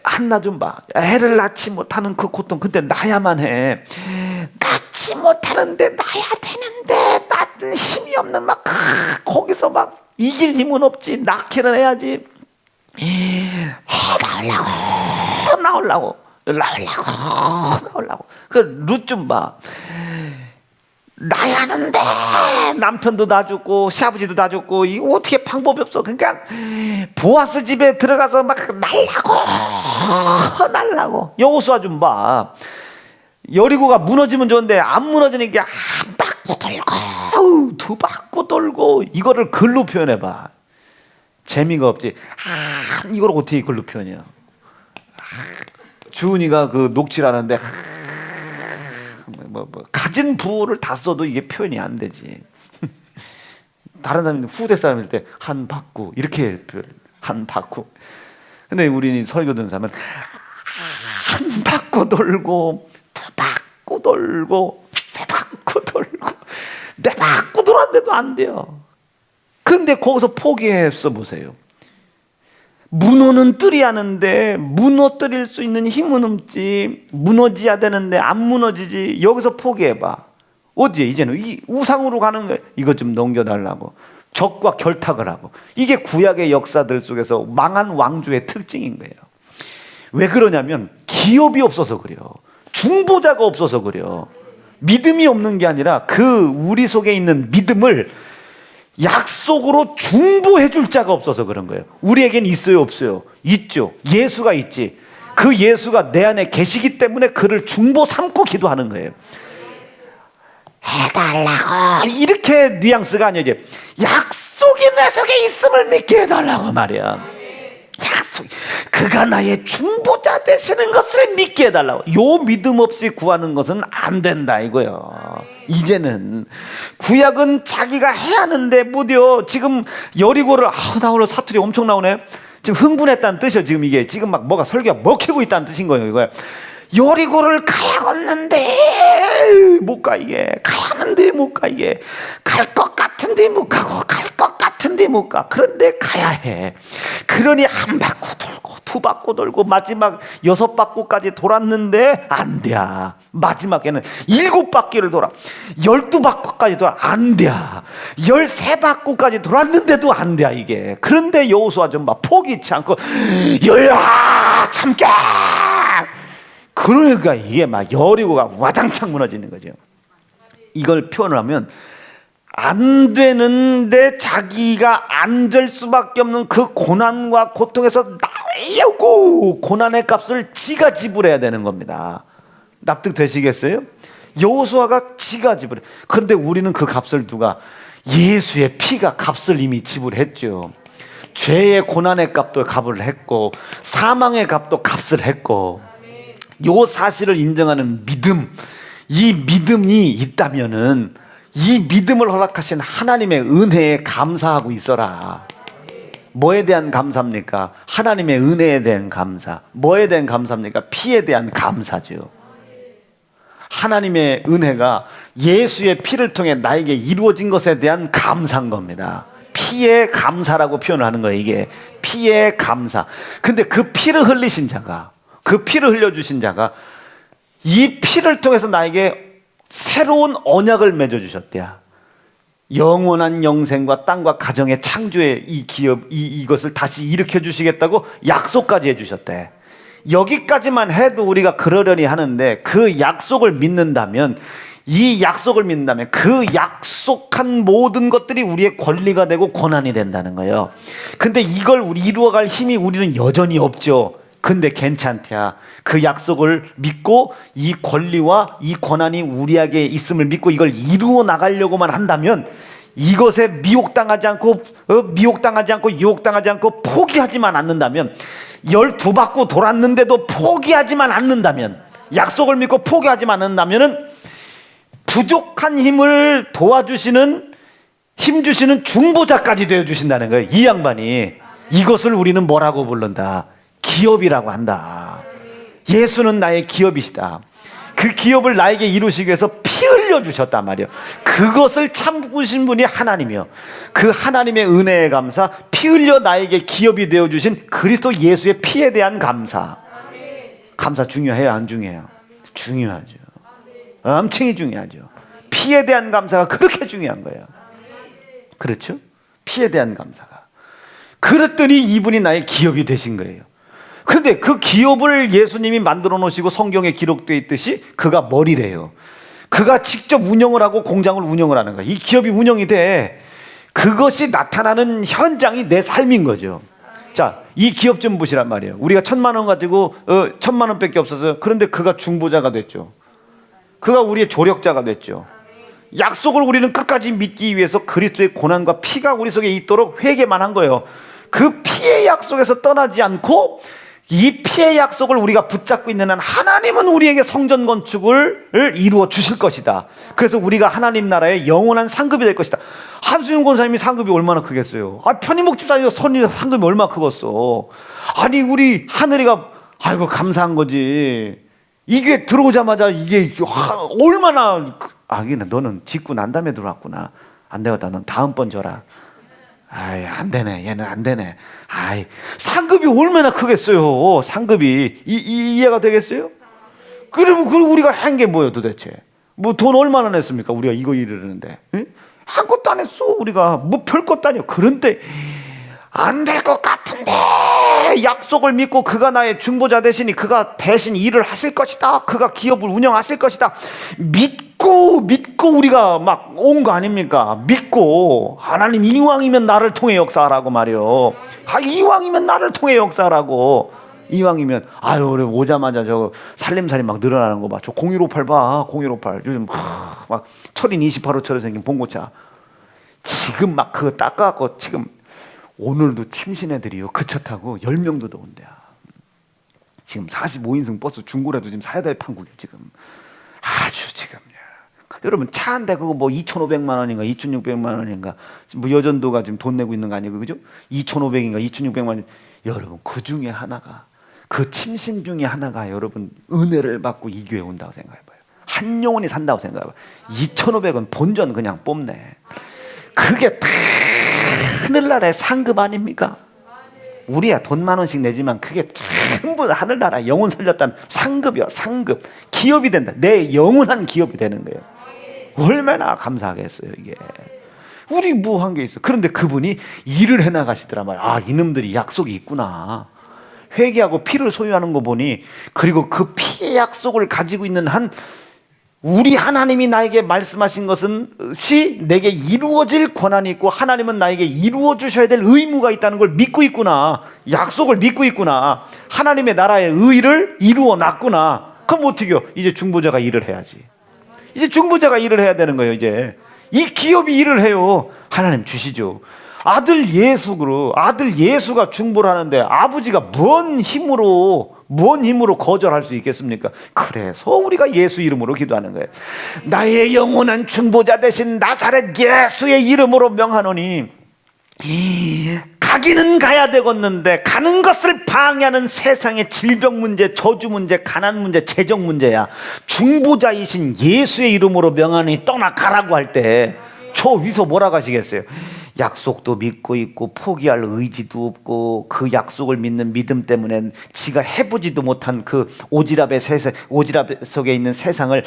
한나 좀 봐. 애를 낳지 못하는 그 고통. 근데 낳아야만 해. 낳지 못하는데 낳아야 되는데 낳는 힘이 없는 거기서 이길 힘은 없지. 낳기는 해야지. 나오려고. 그 룻 좀 봐. 낳아야 하는데 남편도 놔주고 시아버지도 놔주고, 이거 어떻게 방법이 없어. 그러니까 보아스 집에 들어가서 날라고. 여호수아 좀 봐. 여리고가 무너지면 좋은데 안 무너지니까 한 바퀴 돌고 두 바퀴 돌고. 이거를 글로 표현해봐. 재미가 없지. 이걸 어떻게 글로 표현해요? 주은이가 그 녹취하는데 가진 부호를 다 써도 이게 표현이 안 되지. 다른 사람이 후대 사람일 때 한 바꾸 이렇게 한 바꾸. 근데 우리 설교 듣는 사람은 한 바꾸 돌고 두 바꾸 돌고 세 바꾸 돌고 네 바꾸 돌았는데도 안 돼요. 근데 거기서 포기했어 보세요. 문어는 뜰이 하는데 무너뜨릴 수 있는 힘은 없지. 무너져야 되는데 안 무너지지. 여기서 포기해봐. 어디에 이제는 이 우상으로 가는 거야. 이것 좀 넘겨달라고. 적과 결탁을 하고. 이게 구약의 역사들 속에서 망한 왕조의 특징인 거예요. 왜 그러냐면 기업이 없어서 그래요. 중보자가 없어서 그래요. 믿음이 없는 게 아니라 그 우리 속에 있는 믿음을 약속으로 중보해 줄 자가 없어서 그런 거예요. 우리에겐 있어요, 없어요? 있죠. 예수가 있지. 그 예수가 내 안에 계시기 때문에 그를 중보 삼고 기도하는 거예요. 해달라고 이렇게 뉘앙스가 아니야. 이제 약속이 내 속에 있음을 믿게 해달라고 말이야. 약속, 그가 나의 중보자 되시는 것을 믿게 해달라고. 요 믿음 없이 구하는 것은 안 된다 이거요. 이제는 구약은 자기가 해야 하는데 못해요. 지금 여리고를 나 오늘 사투리 엄청 나오네. 지금 흥분했다는 뜻이요. 지금 이게 지금 막 뭐가 설교가 먹히고 있다는 뜻인 거예요. 이거야. 여리고를 가야겠는데 못 가. 이게 가야하는데 못 가. 이게 갈 것 같은데 못 가고 갈 것 같은데 못 가. 그런데 가야 해. 그러니 한 바퀴 돌고 두 바퀴 돌고 마지막 6바퀴까지 돌았는데 안 돼. 마지막에는 7바퀴를 돌아 12바퀴까지 돌아 안 돼. 13바퀴까지 돌았는데도 안 돼. 이게. 그런데 여호수아 좀 막 포기치 않고 여야 참게. 그러니까 이게 막 여리고가 와장창 무너지는 거죠. 이걸 표현을 하면 안 되는데 자기가 안 될 수밖에 없는 그 고난과 고통에서 나오려고 고난의 값을 지가 지불해야 되는 겁니다. 납득되시겠어요? 여호수아가 지가 지불해. 그런데 우리는 그 값을 누가? 예수의 피가 값을 이미 지불했죠. 죄의 고난의 값도 값을 했고 사망의 값도 값을 했고, 요 사실을 인정하는 믿음, 이 믿음이 있다면은 이 믿음을 허락하신 하나님의 은혜에 감사하고 있어라. 뭐에 대한 감사입니까? 하나님의 은혜에 대한 감사. 뭐에 대한 감사입니까? 피에 대한 감사죠. 하나님의 은혜가 예수의 피를 통해 나에게 이루어진 것에 대한 감사인 겁니다. 피의 감사라고 표현하는 거예요. 이게 피의 감사. 근데 그 피를 흘리신 자가, 그 피를 흘려주신 자가 이 피를 통해서 나에게 새로운 언약을 맺어주셨대야. 영원한 영생과 땅과 가정의 창조의 이 기업, 이것을 다시 일으켜 주시겠다고 약속까지 해주셨대. 여기까지만 해도 우리가 그러려니 하는데, 그 약속을 믿는다면, 이 약속을 믿는다면 그 약속한 모든 것들이 우리의 권리가 되고 권한이 된다는 거예요. 근데 이걸 이루어갈 힘이 우리는 여전히 없죠. 근데 괜찮대야. 그 약속을 믿고 이 권리와 이 권한이 우리에게 있음을 믿고 이걸 이루어 나가려고만 한다면, 이것에 미혹당하지 않고 유혹당하지 않고 포기하지만 않는다면, 12바퀴 돌았는데도 포기하지만 않는다면, 약속을 믿고 포기하지만 않는다면은 부족한 힘을 도와주시는, 힘 주시는 중보자까지 되어주신다는 거예요. 이 양반이. 이것을 우리는 뭐라고 부른다? 기업이라고 한다. 예수는 나의 기업이시다. 그 기업을 나에게 이루시기 위해서 피 흘려 주셨단 말이에요. 그것을 참으신 분이 하나님이요. 그 하나님의 은혜에 감사, 피 흘려 나에게 기업이 되어주신 그리스도 예수의 피에 대한 감사. 감사 중요해요, 안 중요해요? 중요하죠. 엄청이 중요하죠. 피에 대한 감사가 그렇게 중요한 거예요. 그렇죠? 피에 대한 감사가. 그랬더니 이분이 나의 기업이 되신 거예요. 그런데 그 기업을 예수님이 만들어 놓으시고 성경에 기록되어 있듯이 그가 머리래요. 그가 직접 운영을 하고 공장을 운영을 하는 거예요. 이 기업이 운영이 돼. 그것이 나타나는 현장이 내 삶인 거죠. 자, 이 기업 좀 보시란 말이에요. 우리가 1,000만 원 가지고 1,000만 원밖에 없어서, 그런데 그가 중보자가 됐죠. 그가 우리의 조력자가 됐죠. 약속을 우리는 끝까지 믿기 위해서 그리스도의 고난과 피가 우리 속에 있도록 회개만 한 거예요. 그 피의 약속에서 떠나지 않고 이 피의 약속을 우리가 붙잡고 있는 한 하나님은 우리에게 성전 건축을 이루어 주실 것이다. 그래서 우리가 하나님 나라의 영원한 상급이 될 것이다. 한수영 권사님이 상급이 얼마나 크겠어요? 편희목 집사님 상급이 얼마나 크겠어? 아니 우리 하늘이가 아이고 감사한 거지. 이게 들어오자마자 이게 얼마나, 너는 짓고 난 다음에 들어왔구나. 안 되겠다. 넌 다음번 줘라. 아이, 안 되네. 얘는 안 되네. 아이, 상급이 얼마나 크겠어요. 상급이 이해가 되겠어요? 그러면 우리가 한 게 뭐예요 도대체? 뭐 돈 얼마나 냈습니까? 우리가 이거 이르는데 한 것도 안 했어. 우리가 뭐 별 것도 아니야. 그런데 안 될 것 같은데 약속을 믿고 그가 나의 중보자 되시니 그가 대신 일을 하실 것이다. 그가 기업을 운영하실 것이다. 믿고 우리가 막 온 거 아닙니까? 믿고 하나님 이왕이면 나를 통해 역사하라고 말이요. 이왕이면 나를 통해 역사하라고. 이왕이면 아유 우리 오자마자 저 살림살이 막 늘어나는 거 봐. 저 0158 봐. 0158 요즘 막 철인 28호처럼 생긴 봉고차 지금 막 그거 닦아갖고 지금 오늘도 침신애들이요 그 차 타고 10명도 더 온대요. 지금 45인승 버스 중고라도 지금 사야 될 판국이에요. 지금 아주 지금 여러분 차 한 대 그거 뭐 2,500만 원인가 2,600만 원인가 뭐 여전도가 지금 돈 내고 있는 거 아니에요, 그죠? 2,500인가 2,600만 원. 여러분 그 중에 하나가 그 침신 중에 하나가 여러분 은혜를 받고 이 교회에 온다고 생각해봐요. 한 영혼이 산다고 생각해봐요. 2,500원 본전 그냥 뽑네. 그게 다 하늘나라의 상급 아닙니까? 우리야 돈 10,000원씩 내지만 그게 전부 하늘나라 영혼 살렸다는 상급이야. 상급. 기업이 된다. 내 영원한 기업이 되는 거예요. 얼마나 감사하겠어요 이게. 우리 뭐 한 게 있어. 그런데 그분이 일을 해나가시더라 말이야. 아 이놈들이 약속이 있구나. 회개하고 피를 소유하는 거 보니 그리고 그 피의 약속을 가지고 있는 한 우리 하나님이 나에게 말씀하신 것은 내게 이루어질 권한이 있고 하나님은 나에게 이루어 주셔야 될 의무가 있다는 걸 믿고 있구나. 약속을 믿고 있구나. 하나님의 나라의 의를 이루어 놨구나. 그럼 어떻게요? 이제 중보자가 일을 해야지. 이제 중보자가 일을 해야 되는 거예요. 이제 이 기업이 일을 해요. 하나님 주시죠. 아들 예수가 중보를 하는데 아버지가 뭔 힘으로 거절할 수 있겠습니까? 그래서 우리가 예수 이름으로 기도하는 거예요. 나의 영원한 중보자 되신 나사렛 예수의 이름으로 명하노니 가기는 가야 되겠는데 가는 것을 방해하는 세상의 질병 문제, 저주 문제, 가난 문제, 재정 문제야. 중보자이신 예수의 이름으로 명하니 떠나가라고 할 때 저 위서 뭐라 가시겠어요? 약속도 믿고 있고 포기할 의지도 없고 그 약속을 믿는 믿음 때문에 지가 해보지도 못한 그 오지랖 속에 있는 세상을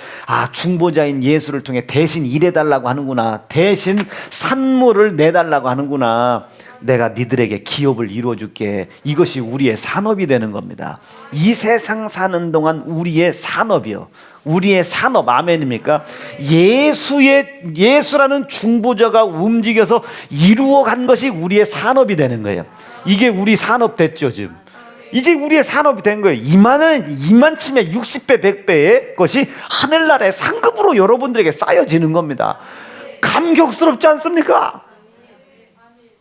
중보자인 예수를 통해 대신 일해달라고 하는구나. 대신 산물을 내달라고 하는구나. 내가 니들에게 기업을 이루어줄게. 이것이 우리의 산업이 되는 겁니다. 이 세상 사는 동안 우리의 산업이요. 우리의 산업. 아멘입니까? 예수라는 중보자가 움직여서 이루어간 것이 우리의 산업이 되는 거예요. 이게 우리 산업 됐죠 지금. 이제 우리의 산업이 된 거예요. 이만치면 60배 100배의 것이 하늘나라의 상급으로 여러분들에게 쌓여지는 겁니다. 감격스럽지 않습니까?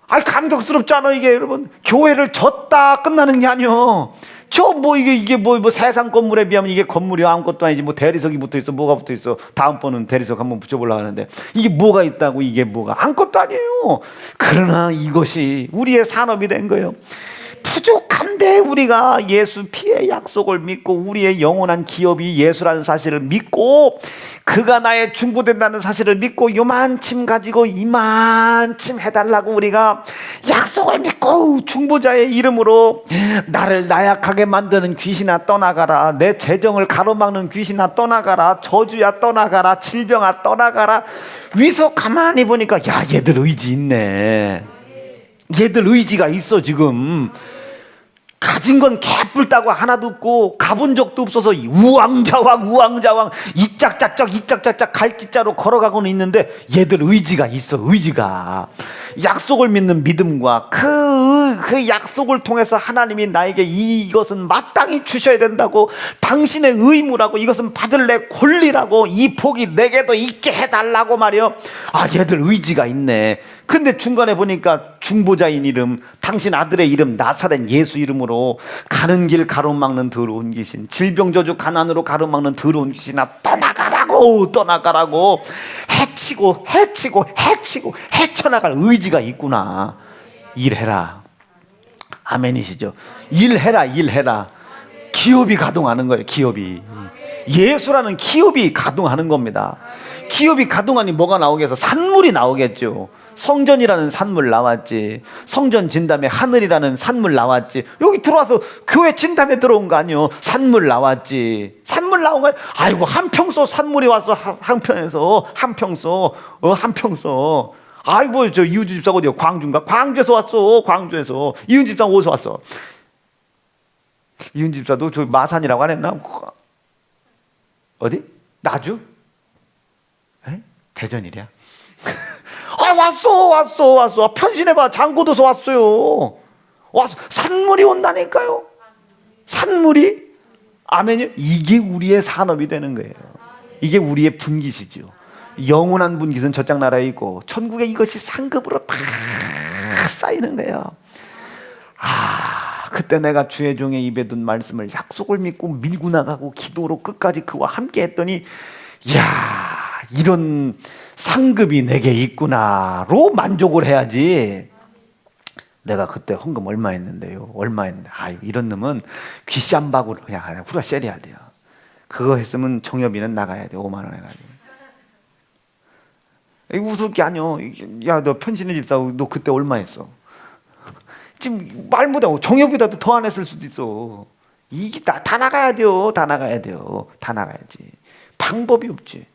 감격스럽지 않아 이게 여러분. 교회를 졌다 끝나는 게 아니요. 이게 세상 건물에 비하면 이게 건물이 아무것도 아니지. 뭐 대리석이 붙어 있어, 뭐가 붙어 있어. 다음번은 대리석 한번 붙여보려고 하는데 이게 뭐가 있다고 이게 뭐가 아무것도 아니에요. 그러나 이것이 우리의 산업이 된 거예요. 부족한데 우리가 예수 피의 약속을 믿고 우리의 영원한 기업이 예수라는 사실을 믿고 그가 나의 중보된다는 사실을 믿고 요만침 가지고 이만침 해달라고 우리가 약속을 믿고 중보자의 이름으로 나를 나약하게 만드는 귀신아 떠나가라. 내 재정을 가로막는 귀신아 떠나가라. 저주야 떠나가라. 질병아 떠나가라. 위서 가만히 보니까 야 얘들 의지 있네. 얘들 의지가 있어. 지금 가진 건 개뿔 따고 하나도 없고 가본 적도 없어서 우왕좌왕 이짝짝짝 갈지자로 걸어가고는 있는데 얘들 의지가 있어. 의지가 약속을 믿는 믿음과 그 약속을 통해서 하나님이 나에게 이것은 마땅히 주셔야 된다고 당신의 의무라고 이것은 받을 내 권리라고 이 복이 내게도 있게 해달라고 말이요. 얘들 의지가 있네. 근데 중간에 보니까 중보자인 이름, 당신 아들의 이름 나사렛 예수 이름으로 가는 길 가로막는 더러운 귀신, 질병저주 가난으로 가로막는 더러운 귀신아 떠나가라고 해치고 헤쳐나갈 의지가 있구나. 일해라. 아멘이시죠? 일해라. 기업이 가동하는 거예요. 기업이. 예수라는 기업이 가동하는 겁니다. 기업이 가동하니 뭐가 나오겠어? 산물이 나오겠죠. 성전이라는 산물 나왔지. 성전 진담에 하늘이라는 산물 나왔지. 여기 들어와서 교회 진담에 들어온 거 아니요. 산물 나왔지. 산물 나온 거 아이고 한평소 산물이 왔어. 한편에서 한평소 한평소. 아이고 저 이은주 집사가 어디요? 광주인가? 광주에서 왔어. 광주에서. 이은주 집사가 어디서 왔어? 이은주 집사도 저 마산이라고 안 했나? 어디? 나주? 에? 대전이랴. 아 왔어. 편신해봐. 장고도서 왔어요. 왔어. 산물이 온다니까요. 산물이. 아멘요. 이게 우리의 산업이 되는 거예요. 이게 우리의 분깃이죠. 영원한 분깃은 저쪽 나라에 있고 천국에 이것이 상급으로 다 쌓이는 거예요. 그때 내가 주의 종의 입에 둔 말씀을 약속을 믿고 밀고 나가고 기도로 끝까지 그와 함께 했더니 이야 이런 상급이 내게 있구나로 만족을 해야지. 내가 그때 헌금 얼마 했는데요. 얼마 했는데 이런 놈은 귀쌈박으로 그냥 후라 쎄려야 돼요. 그거 했으면 정여비는 나가야 돼. 5만 원 해가지고. 웃을 게 아니요. 야 너 편신의 집사 너 그때 얼마 했어? 지금 말 못하고 정여비라도 더 안 했을 수도 있어. 이게 다 나가야 돼요. 다 나가야지. 방법이 없지.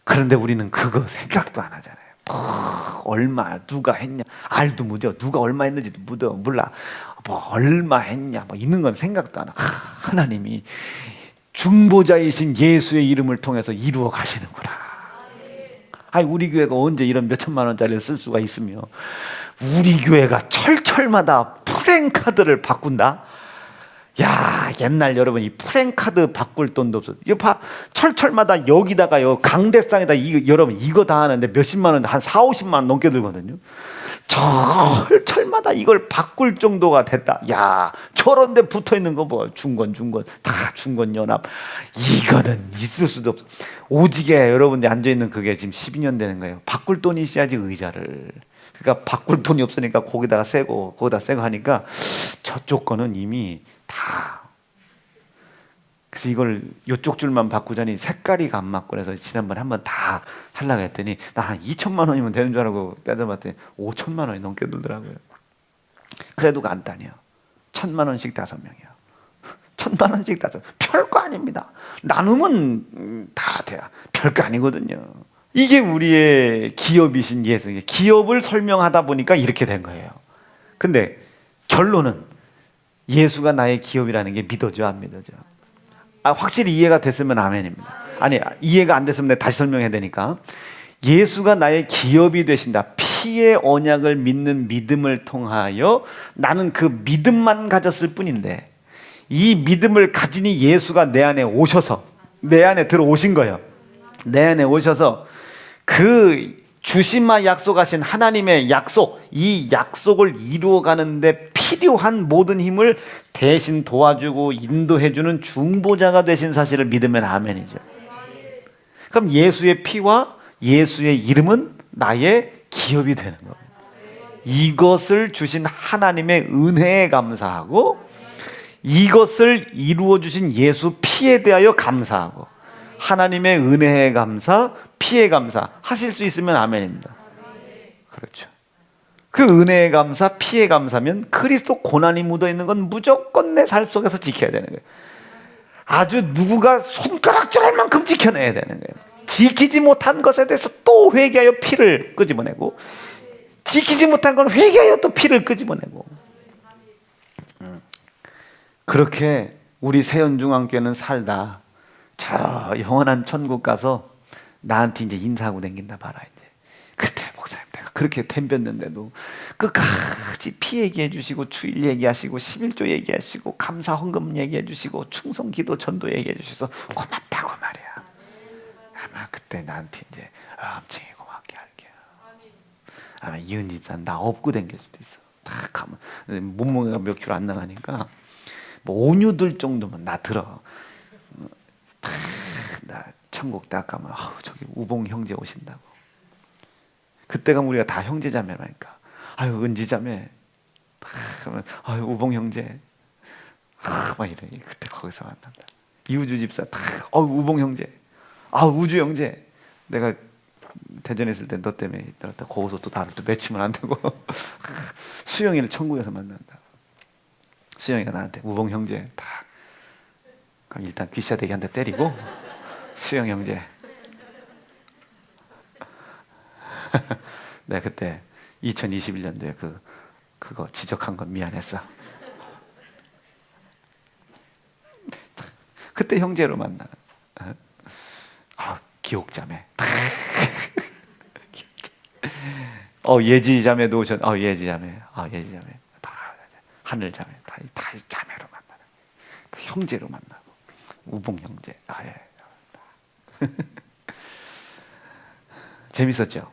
그런데 우리는 그거 생각도 안 하잖아요. 얼마 누가 했냐 알도 못해. 누가 얼마 했는지도 몰라. 뭐 얼마 했냐 뭐 있는 건 생각도 안 하고 하나님이 중보자이신 예수의 이름을 통해서 이루어 가시는구나. 우리 교회가 언제 이런 몇 천만 원짜리를 쓸 수가 있으며 우리 교회가 철철마다 프랭카드를 바꾼다? 야 옛날 여러분 이 프랭카드 바꿀 돈도 없어. 이거 봐 철철마다 여기다가요 강대상에다 여러분 이거 다 하는데 몇십만 원 한 4, 50만 원 넘게 들거든요. 철철마다 이걸 바꿀 정도가 됐다. 야 저런데 붙어있는 거 뭐 중건 다 중건연합 이거는 있을 수도 없어. 오지게 여러분들 앉아있는 그게 지금 12년 되는 거예요. 바꿀 돈이 있어야지 의자를. 그러니까 바꿀 돈이 없으니까 거기다 세고 하니까 저쪽 거는 이미 다. 그래서 이걸 이쪽 줄만 바꾸자니 색깔이 안 맞고 그래서 지난번에 한번 다 하려고 했더니 나 한 2천만 원이면 되는 줄 알고 떼어봤더니 5천만 원이 넘게 들더라고요. 그래도 간단해요. 1,000만 원씩 5명이요. 1,000만 원씩 5명. 별거 아닙니다. 나누면 다 돼요. 별거 아니거든요. 이게 우리의 기업이신 예수. 기업을 설명하다 보니까 이렇게 된 거예요. 근데 결론은 예수가 나의 기업이라는 게 믿어져 안 믿어져? 확실히 이해가 됐으면 아멘입니다. 아니 이해가 안 됐으면 내가 다시 설명해야 되니까. 예수가 나의 기업이 되신다. 피의 언약을 믿는 믿음을 통하여 나는 그 믿음만 가졌을 뿐인데 이 믿음을 가지니 예수가 내 안에 오셔서 내 안에 들어오신 거예요. 내 안에 오셔서 그 주시마 약속하신 하나님의 약속, 이 약속을 이루어가는데 필요한 모든 힘을 대신 도와주고 인도해주는 중보자가 되신 사실을 믿으면 아멘이죠. 그럼 예수의 피와 예수의 이름은 나의 기업이 되는 거예요. 이것을 주신 하나님의 은혜에 감사하고 이것을 이루어 주신 예수 피에 대하여 감사하고 하나님의 은혜에 감사, 피에 감사 하실 수 있으면 아멘입니다. 그렇죠. 그 은혜에 감사, 피에 감사면 그리스도 고난이 묻어있는 건 무조건 내 삶 속에서 지켜야 되는 거예요. 아주 누구가 손가락질할 만큼 지켜내야 되는 거예요. 지키지 못한 것에 대해서 또 회개하여 피를 끄집어내고 지키지 못한 건 회개하여 또 피를 끄집어내고 그렇게 우리 세연중앙교회는 살다 저 영원한 천국 가서 나한테 이제 인사하고 다닌다 봐라. 이제 그때 목사님 내가 그렇게 덤볐는데도 끝까지 피 얘기해 주시고 주일 얘기하시고 11조 얘기하시고 감사 헌금 얘기해 주시고 충성 기도 전도 얘기해 주셔서 고맙다고 말이야. 아마 그때 나한테 이제 엄청 고맙게 할게요. 아마 이은 집사 나 업고 댕길 수도 있어. 딱 가면 몸무게가 몇 킬로 안 나가니까 뭐 온유들 정도면 나 들어. 나 천국 딱 가면 저기 우봉 형제 오신다고. 그때가 우리가 다 형제자매라니까. 아유 은지자매. 그러면 아유 우봉 형제. 막 이래. 그때 거기서 만난다. 이우주 집사. 우봉 형제. 우주 형제. 내가 대전에 있을 때 너 때문에 거기서 또 나를 또 맺히면 안 되고 수영이는 천국에서 만난다. 수영이가 나한테 우봉 형제 딱 그럼 일단 귀싸대기 한 대 때리고 수영 형제 내가 그때 2021년도에 그거 지적한 건 미안했어. 그때 형제로 만나. 기옥자매. 예지자매도 오셨. 예지자매. 예지자매. 다 하늘자매. 다 자매로 만나는. 그 형제로 만나고 우봉 형제. 예. 재밌었죠.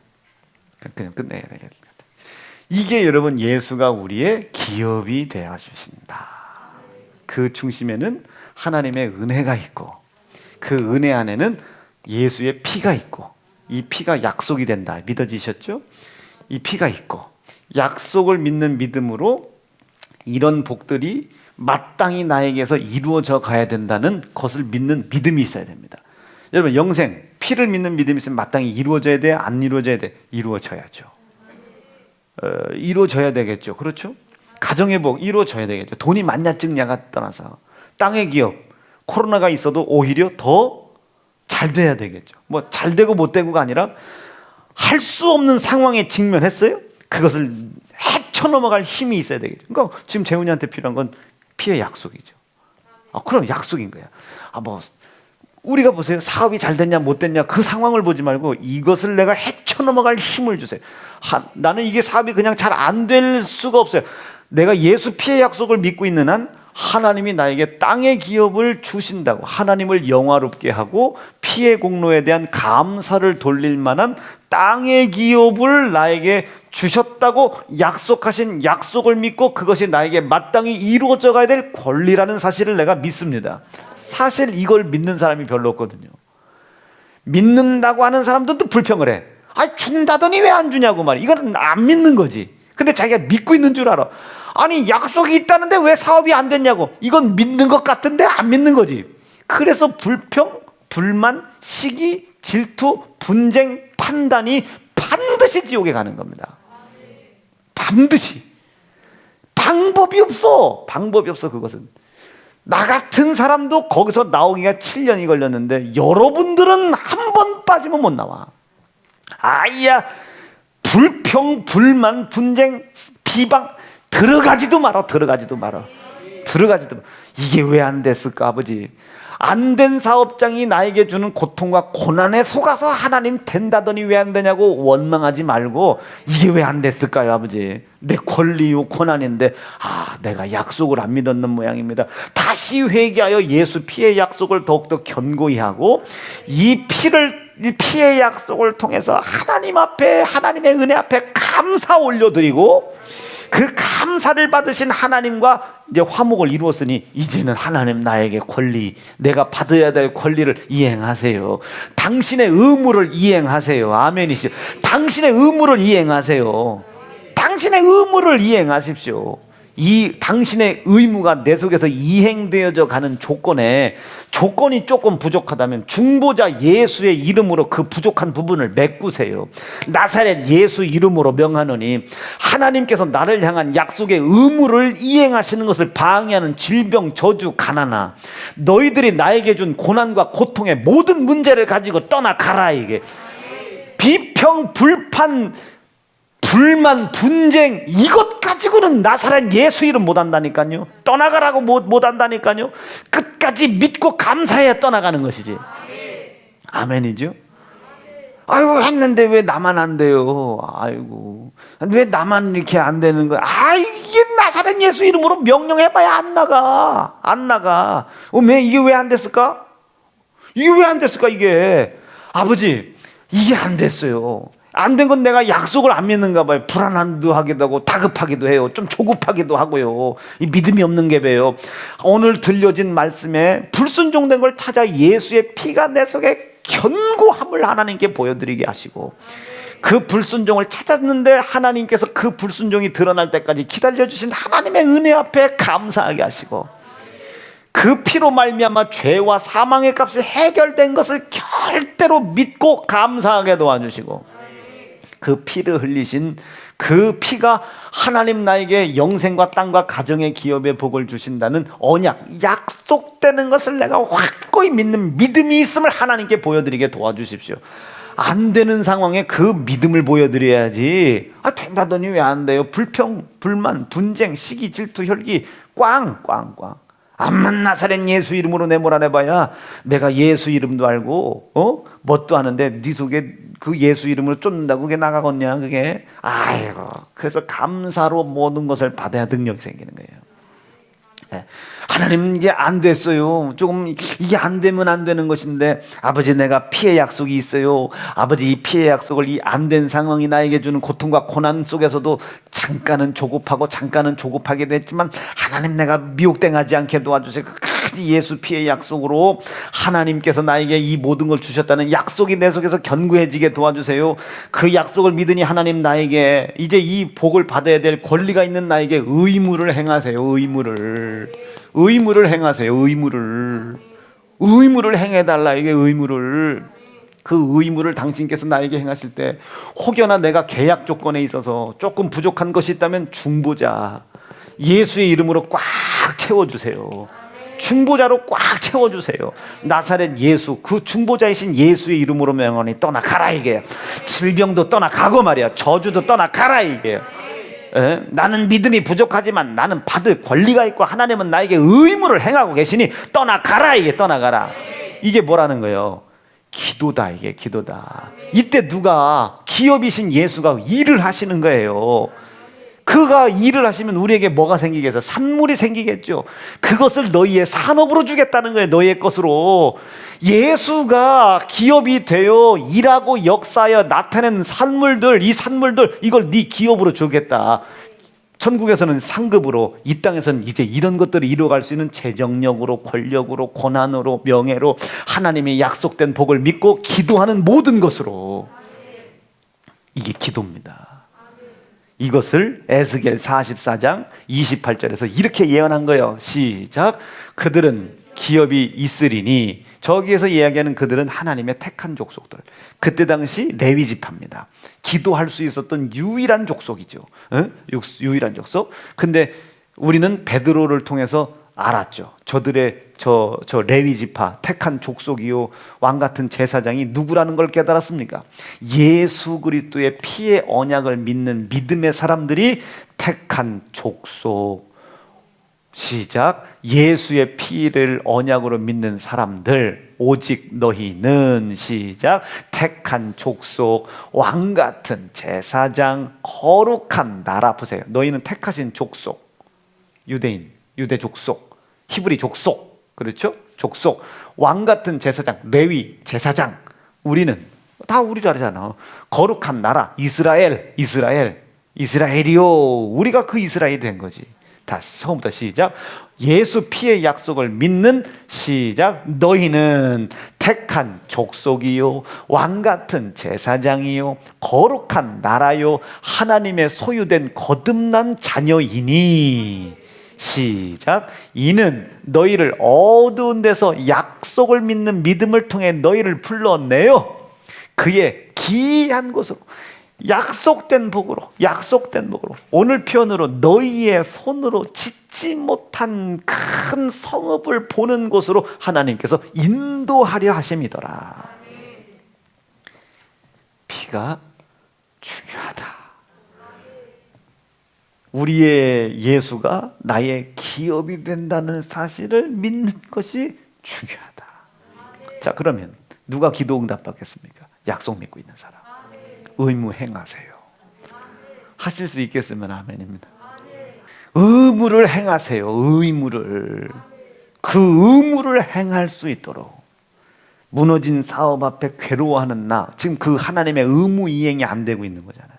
그냥 끝내야 되겠다. 이게 여러분 예수가 우리의 기업이 되어 주신다. 그 중심에는 하나님의 은혜가 있고 그 은혜 안에는 예수의 피가 있고 이 피가 약속이 된다. 믿어지셨죠? 이 피가 있고 약속을 믿는 믿음으로 이런 복들이 마땅히 나에게서 이루어져 가야 된다는 것을 믿는 믿음이 있어야 됩니다. 여러분 영생 피를 믿는 믿음이 있으면 마땅히 이루어져야 돼? 안 이루어져야 돼? 이루어져야죠. 이루어져야 되겠죠. 그렇죠? 가정의 복 이루어져야 되겠죠. 돈이 많냐 적냐가 떠나서 땅의 기업 코로나가 있어도 오히려 더 잘 돼야 되겠죠. 뭐 잘 되고 못 되고가 아니라 할 수 없는 상황에 직면했어요. 그것을 헤쳐넘어갈 힘이 있어야 되겠죠. 그러니까 지금 재훈이한테 필요한 건 피의 약속이죠. 그럼 약속인 거야. 우리가 보세요. 사업이 잘 됐냐 못 됐냐 그 상황을 보지 말고 이것을 내가 헤쳐넘어갈 힘을 주세요. 나는 이게 사업이 그냥 잘 안 될 수가 없어요. 내가 예수 피의 약속을 믿고 있는 한 하나님이 나에게 땅의 기업을 주신다고 하나님을 영화롭게 하고 피의 공로에 대한 감사를 돌릴 만한 땅의 기업을 나에게 주셨다고 약속하신 약속을 믿고 그것이 나에게 마땅히 이루어져 가야 될 권리라는 사실을 내가 믿습니다. 사실 이걸 믿는 사람이 별로 없거든요. 믿는다고 하는 사람들도 불평을 해. 준다더니 왜 안 주냐고 말이야. 이건 안 믿는 거지. 근데 자기가 믿고 있는 줄 알아. 아니 약속이 있다는데 왜 사업이 안 됐냐고. 이건 믿는 것 같은데 안 믿는 거지. 그래서 불평, 불만, 시기, 질투, 분쟁, 판단이 반드시 지옥에 가는 겁니다. 반드시. 방법이 없어. 그것은. 나 같은 사람도 거기서 나오기가 7년이 걸렸는데 여러분들은 한 번 빠지면 못 나와. 불평, 불만, 분쟁, 비방 들어가지도 말아. 이게 왜 안 됐을까 아버지. 안 된 사업장이 나에게 주는 고통과 고난에 속아서 하나님 된다더니 왜 안 되냐고 원망하지 말고 이게 왜 안 됐을까요 아버지. 내 권리요 고난인데 내가 약속을 안 믿었는 모양입니다. 다시 회개하여 예수 피의 약속을 더욱더 견고히 하고 이 피의 약속을 통해서 하나님 앞에 하나님의 은혜 앞에 감사 올려드리고 그 감사를 받으신 하나님과 이제 화목을 이루었으니 이제는 하나님 나에게 권리, 내가 받아야 될 권리를 이행하세요. 당신의 의무를 이행하세요. 아멘이시죠. 당신의 의무를 이행하세요. 당신의 의무를 이행하십시오. 이 당신의 의무가 내 속에서 이행되어져 가는 조건이 조금 부족하다면 중보자 예수의 이름으로 그 부족한 부분을 메꾸세요. 나사렛 예수 이름으로 명하노니 하나님께서 나를 향한 약속의 의무를 이행하시는 것을 방해하는 질병, 저주, 가난아 너희들이 나에게 준 고난과 고통의 모든 문제를 가지고 떠나가라. 이게 비평, 불판, 불만, 분쟁 이것 가지고는 나사렛 예수 이름 못 한다니까요. 떠나가라고 못 한다니까요. 끝까지 믿고 감사해야 떠나가는 것이지. 아멘이죠. 했는데 왜 나만 안 돼요. 왜 나만 이렇게 안 되는 거야. 이게 나사렛 예수 이름으로 명령해봐야 안 나가. 이게 왜 안 됐을까? 이게 아버지 이게 안 됐어요. 안 된 건 내가 약속을 안 믿는가 봐요. 불안하기도 하고 다급하기도 해요. 좀 조급하기도 하고요. 이 믿음이 없는 게 왜요? 오늘 들려진 말씀에 불순종된 걸 찾아 예수의 피가 내 속에 견고함을 하나님께 보여드리게 하시고 그 불순종을 찾았는데 하나님께서 그 불순종이 드러날 때까지 기다려주신 하나님의 은혜 앞에 감사하게 하시고 그 피로 말미암아 죄와 사망의 값이 해결된 것을 절대로 믿고 감사하게 도와주시고, 그 피를 흘리신 그 피가 하나님 나에게 영생과 땅과 가정의 기업의 복을 주신다는 언약, 약속되는 것을 내가 확고히 믿는 믿음이 있음을 하나님께 보여드리게 도와주십시오. 안 되는 상황에 그 믿음을 보여드려야지. 된다더니 왜 안 돼요? 불평, 불만, 분쟁, 시기, 질투, 혈기 꽝꽝꽝. 암만 나사렛 예수 이름으로 내몰아내봐야 내가 예수 이름도 알고 뭣도 아는데 네 속에 그 예수 이름으로 쫓는다고 그게 나가겠냐 그게. 아이고, 그래서 감사로 모든 것을 받아야 능력이 생기는 거예요. 네. 하나님 이게 안 됐어요. 조금 이게 안 되면 안 되는 것인데, 아버지 내가 피의 약속이 있어요. 아버지 이 피의 약속을 이 안 된 상황이 나에게 주는 고통과 고난 속에서도 잠깐은 조급하고 잠깐은 조급하게 됐지만 하나님 내가 미혹당하지 않게 도와주세요. 끝까지 예수 피의 약속으로 하나님께서 나에게 이 모든 걸 주셨다는 약속이 내 속에서 견고해지게 도와주세요. 그 약속을 믿으니 하나님 나에게 이제 이 복을 받아야 될 권리가 있는 나에게 의무를 행하세요. 의무를 행하세요. 의무를 행해달라. 이게 의무를. 그 의무를 당신께서 나에게 행하실 때 혹여나 내가 계약 조건에 있어서 조금 부족한 것이 있다면 중보자 예수의 이름으로 꽉 채워주세요. 중보자로 꽉 채워주세요. 나사렛 예수, 그 중보자이신 예수의 이름으로 명하니 떠나가라 이게. 질병도 떠나가고 말이야. 저주도 떠나가라 이게. 나는 믿음이 부족하지만 나는 받을 권리가 있고 하나님은 나에게 의무를 행하고 계시니 떠나가라 이게. 떠나가라. 이게 뭐라는 거예요? 기도다. 이게 기도다. 이때 누가, 기업이신 예수가 일을 하시는 거예요. 그가 일을 하시면 우리에게 뭐가 생기겠어요? 산물이 생기겠죠. 그것을 너희의 산업으로 주겠다는 거예요. 너희의 것으로. 예수가 기업이 되어 일하고 역사하여 나타낸 산물들, 이 산물들 이걸 네 기업으로 주겠다. 천국에서는 상급으로, 이 땅에서는 이제 이런 것들을 이루어갈 수 있는 재정력으로, 권력으로, 고난으로, 명예로 하나님의 약속된 복을 믿고 기도하는 모든 것으로. 이게 기도입니다. 이것을 에스겔 44장 28절에서 이렇게 예언한 거예요. 시작. 그들은 기업이 있으리니, 저기에서 이야기하는 그들은 하나님의 택한 족속들. 그때 당시 레위 지파입니다. 기도할 수 있었던 유일한 족속이죠. 유일한 족속. 근데 우리는 베드로를 통해서 알았죠. 저들의 저 레위 지파 택한 족속이요 왕 같은 제사장이 누구라는 걸 깨달았습니까? 예수 그리스도의 피의 언약을 믿는 믿음의 사람들이 택한 족속. 시작. 예수의 피를 언약으로 믿는 사람들, 오직 너희는, 시작, 택한 족속, 왕 같은 제사장, 거룩한 나라. 보세요. 너희는 택하신 족속. 유대인, 유대 족속, 히브리 족속, 그렇죠? 족속, 왕 같은 제사장, 레위 제사장. 우리는 다 우리 자리잖아. 거룩한 나라, 이스라엘이요. 우리가 그 이스라엘이 된 거지. 다시 처음부터 시작. 예수 피의 약속을 믿는, 시작, 너희는 택한 족속이요 왕 같은 제사장이요 거룩한 나라요 하나님의 소유된 거듭난 자녀이니, 시작, 이는 너희를 어두운 데서 약속을 믿는 믿음을 통해 너희를 불러내어 그의 기이한 곳으로, 약속된 복으로, 오늘 표현으로 너희의 손으로 짓지 못한 큰 성읍을 보는 곳으로 하나님께서 인도하려 하심이더라. 피가 중요하다. 우리의 예수가 나의 기업이 된다는 사실을 믿는 것이 중요하다. 자, 그러면 누가 기도 응답 받겠습니까? 약속 믿고 있는 사람. 의무 행하세요. 하실 수 있겠으면 아멘입니다. 의무를 행하세요. 의무를. 그 의무를 행할 수 있도록. 무너진 사업 앞에 괴로워하는 나, 지금 그 하나님의 의무 이행이 안 되고 있는 거잖아요.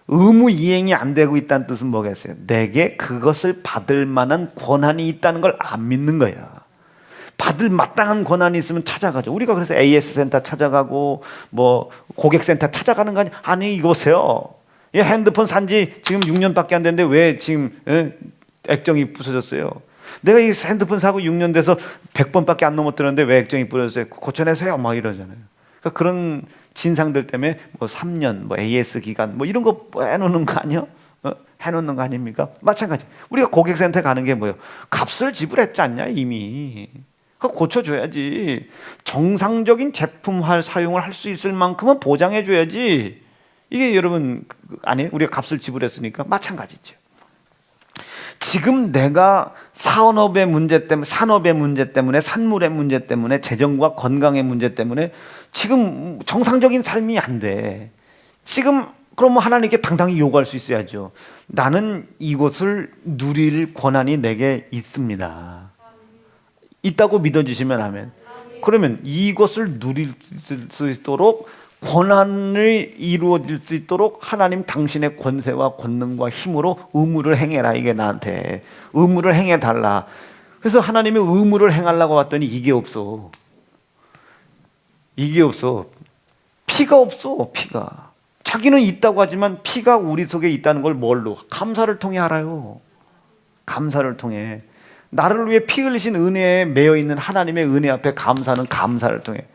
의무 이행이 안 되고 있다는 뜻은 뭐겠어요? 내게 그것을 받을 만한 권한이 있다는 걸 안 믿는 거야. 받을 마땅한 권한이 있으면 찾아가죠. 우리가 그래서 AS 센터 찾아가고 뭐 고객센터 찾아가는 거 아니에요? 아니, 이거 보세요. 이 핸드폰 산지 지금 6년밖에 안 됐는데 왜 지금 액정이 부서졌어요? 내가 이 핸드폰 사고 6년 돼서 100번밖에 안 넘었더는데 왜 액정이 부러졌어요? 고쳐내세요 막 이러잖아요. 그러니까 그런 진상들 때문에 뭐 3년 뭐 AS 기간 뭐 이런 거 해놓는 거 아니야? 해놓는 거 아닙니까? 마찬가지. 우리가 고객센터 가는 게 뭐예요? 값을 지불했지 않냐 이미. 그거 고쳐줘야지. 정상적인 제품 사용을 할 수 있을 만큼은 보장해줘야지. 이게 여러분 아니에요? 우리가 값을 지불했으니까 마찬가지죠. 지금 내가 산업의 문제 때문에 산물의 문제 때문에 재정과 건강의 문제 때문에 지금 정상적인 삶이 안 돼. 지금 그럼 하나님께 당당히 요구할 수 있어야죠. 나는 이것을 누릴 권한이 내게 있습니다. 있다고 믿어주시면 아멘. 그러면 이것을 누릴 수 있도록 권한을 이루어질 수 있도록 하나님 당신의 권세와 권능과 힘으로 의무를 행해라. 이게 나한테 의무를 행해달라. 그래서 하나님이 의무를 행하려고 왔더니 이게 없어. 이게 없어. 피가 없어. 피가. 자기는 있다고 하지만 피가 우리 속에 있다는 걸 뭘로? 감사를 통해 알아요. 감사를 통해. 나를 위해 피 흘리신 은혜에 매여 있는 하나님의 은혜 앞에 감사는 감사를 통해.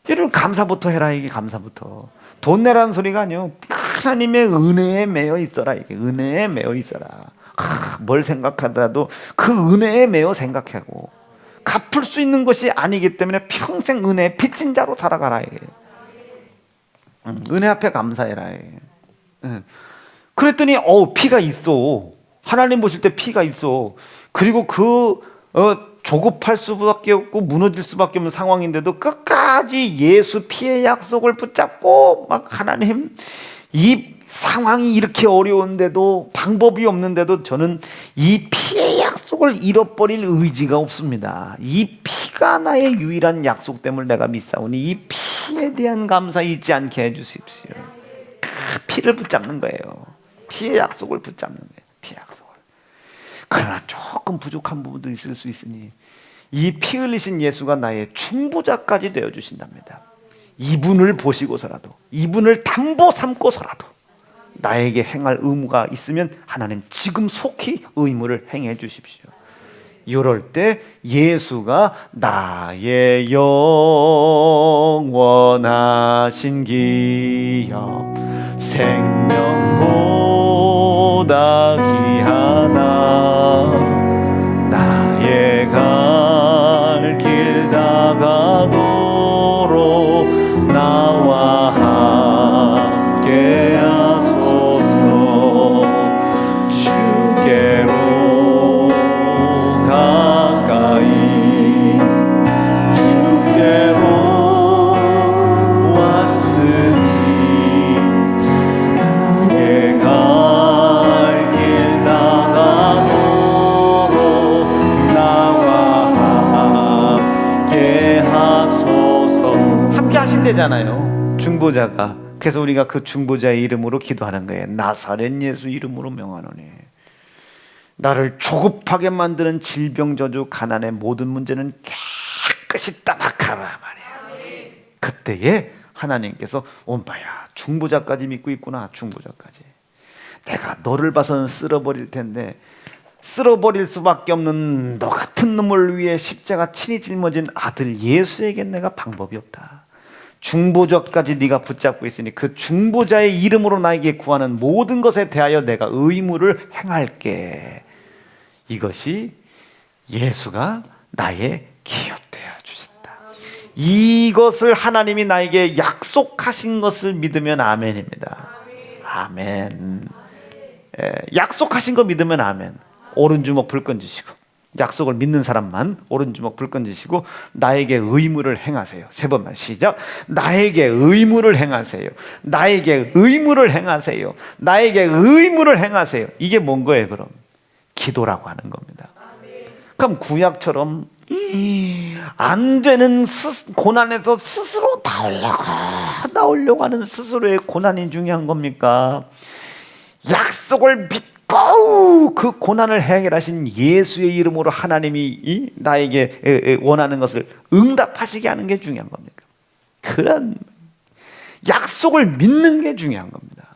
여러분 감사부터 해라. 이게 감사부터. 돈 내라는 소리가 아니요. 하나님의 은혜에 매여 있어라. 이게 은혜에 매여 있어라. 뭘 생각하더라도 그 은혜에 매여 생각하고 갚을 수 있는 것이 아니기 때문에 평생 은혜의 빚진 자로 살아가라. 이게. 은혜 앞에 감사해라. 이게. 그랬더니 피가 있어. 하나님 보실 때 피가 있어. 그리고 조급할 수밖에 없고 무너질 수밖에 없는 상황인데도 끝까지 예수 피의 약속을 붙잡고 막 하나님 이 상황이 이렇게 어려운데도 방법이 없는데도 저는 이 피의 약속을 잃어버릴 의지가 없습니다. 이 피가 나의 유일한 약속됨을 내가 믿사오니 이 피에 대한 감사 잊지 않게 해주십시오. 피를 붙잡는 거예요. 피의 약속을 붙잡는 거예요. 피의 약속을. 그러나 조금 부족한 부분도 있을 수 있으니 이 피 흘리신 예수가 나의 중보자까지 되어주신답니다. 이분을 보시고서라도 이분을 담보 삼고서라도 나에게 행할 의무가 있으면 하나님 지금 속히 의무를 행해 주십시오. 이럴 때 예수가 나의 영원하신 기업 생명보다 귀하다 나의 갈 길 다가도록 나와 함께 하소서 주께로 가까이 주께로 왔으니 나의 갈 길 나가도록 나와 함께 하소서. 함께 하신대잖아요, 중보자가. 그래서 우리가 그 중보자의 이름으로 기도하는 거예요. 나사렛 예수 이름으로 명하노니. 나를 조급하게 만드는 질병, 저주, 가난의 모든 문제는 깨끗이 떠나가라 말이에요. 그때에 하나님께서 엄마야 중보자까지 믿고 있구나. 중보자까지. 내가 너를 봐서는 쓸어버릴 텐데 쓸어버릴 수밖에 없는 너 같은 놈을 위해 십자가 친히 짊어진 아들 예수에겐 내가 방법이 없다. 중보자까지 네가 붙잡고 있으니 그 중보자의 이름으로 나에게 구하는 모든 것에 대하여 내가 의무를 행할게. 이것이 예수가 나의 기업되어 주셨다. 이것을 하나님이 나에게 약속하신 것을 믿으면 아멘입니다. 아멘. 약속하신 거 믿으면 아멘. 오른주먹 불 건지시고, 약속을 믿는 사람만 오른주먹 불 건지시고 나에게 의무를 행하세요. 3번만 시작. 나에게 의무를 행하세요. 나에게 의무를 행하세요. 나에게 의무를 행하세요. 이게 뭔 거예요? 그럼 기도라고 하는 겁니다. 그럼 구약처럼 안 되는 고난에서 스스로 나오려고 하는 스스로의 고난이 중요한 겁니까? 약속을 믿고 그 고난을 해결하신 예수의 이름으로 하나님이 나에게 원하는 것을 응답하시게 하는 게 중요한 겁니까? 그런 약속을 믿는 게 중요한 겁니다.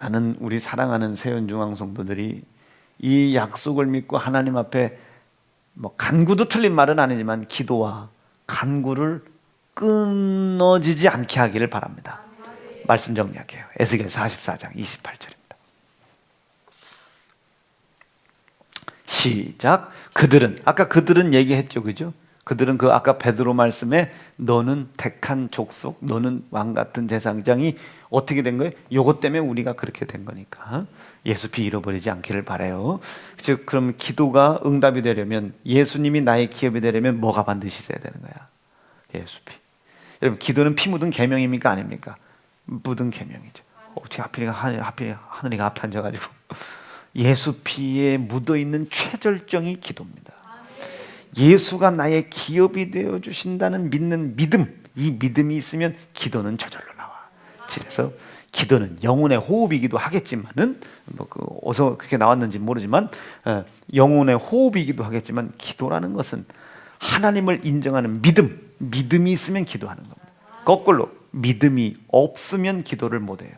나는 우리 사랑하는 세연중앙 성도들이 이 약속을 믿고 하나님 앞에 뭐 간구도 틀린 말은 아니지만 기도와 간구를 끊어지지 않게 하기를 바랍니다. 말씀 정리할게요. 에스겔 44장 28절입니다. 시작. 그들은, 아까 그들은 얘기했죠, 그죠? 그들은 그 아까 베드로 말씀에 너는 택한 족속, 너는 왕 같은 제사장이 어떻게 된 거예요? 요것 때문에 우리가 그렇게 된 거니까 예수피 잃어버리지 않기를 바라요. 즉 그럼 기도가 응답이 되려면, 예수님이 나의 기업이 되려면 뭐가 반드시 있어야 되는 거야? 예수피. 여러분, 기도는 피 묻은 계명입니까 아닙니까? 묻은 계명이죠. 어떻게 하필 하늘이가 앞에 앉아가지고 예수피에 묻어있는 최절정이 기도입니다. 예수가 나의 기업이 되어 주신다는 믿는 믿음, 이 믿음이 있으면 기도는 저절로 나와. 그래서 기도는 영혼의 호흡이기도 하겠지만은 어디서 그렇게 나왔는지 모르지만 영혼의 호흡이기도 하겠지만, 기도라는 것은 하나님을 인정하는 믿음이 있으면 기도하는 겁니다. 거꾸로 믿음이 없으면 기도를 못해요.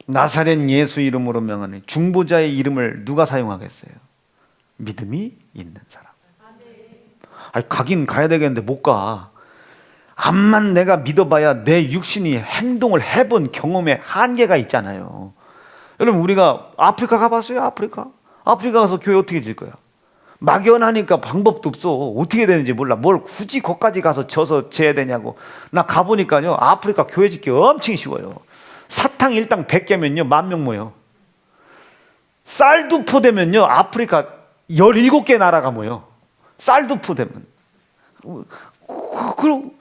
나사렛 예수 이름으로 명하는 중보자의 이름을 누가 사용하겠어요? 믿음이 있는 사람. 아니, 가긴 가야 되겠는데 못 가. 암만 내가 믿어봐야 내 육신이 행동을 해본 경험에 한계가 있잖아요. 여러분, 우리가 아프리카 가봤어요? 아프리카 가서 교회 어떻게 질 거야? 막연하니까 방법도 없어. 어떻게 되는지 몰라. 뭘 굳이 거기까지 가서 져서 재야 되냐고. 나 가보니까요, 아프리카 교회 짓기 엄청 쉬워요. 사탕 일당 100개면요 10,000명 모여. 쌀두포 되면요 아프리카 17개 나라가 모여. 쌀두포 되면. 그럼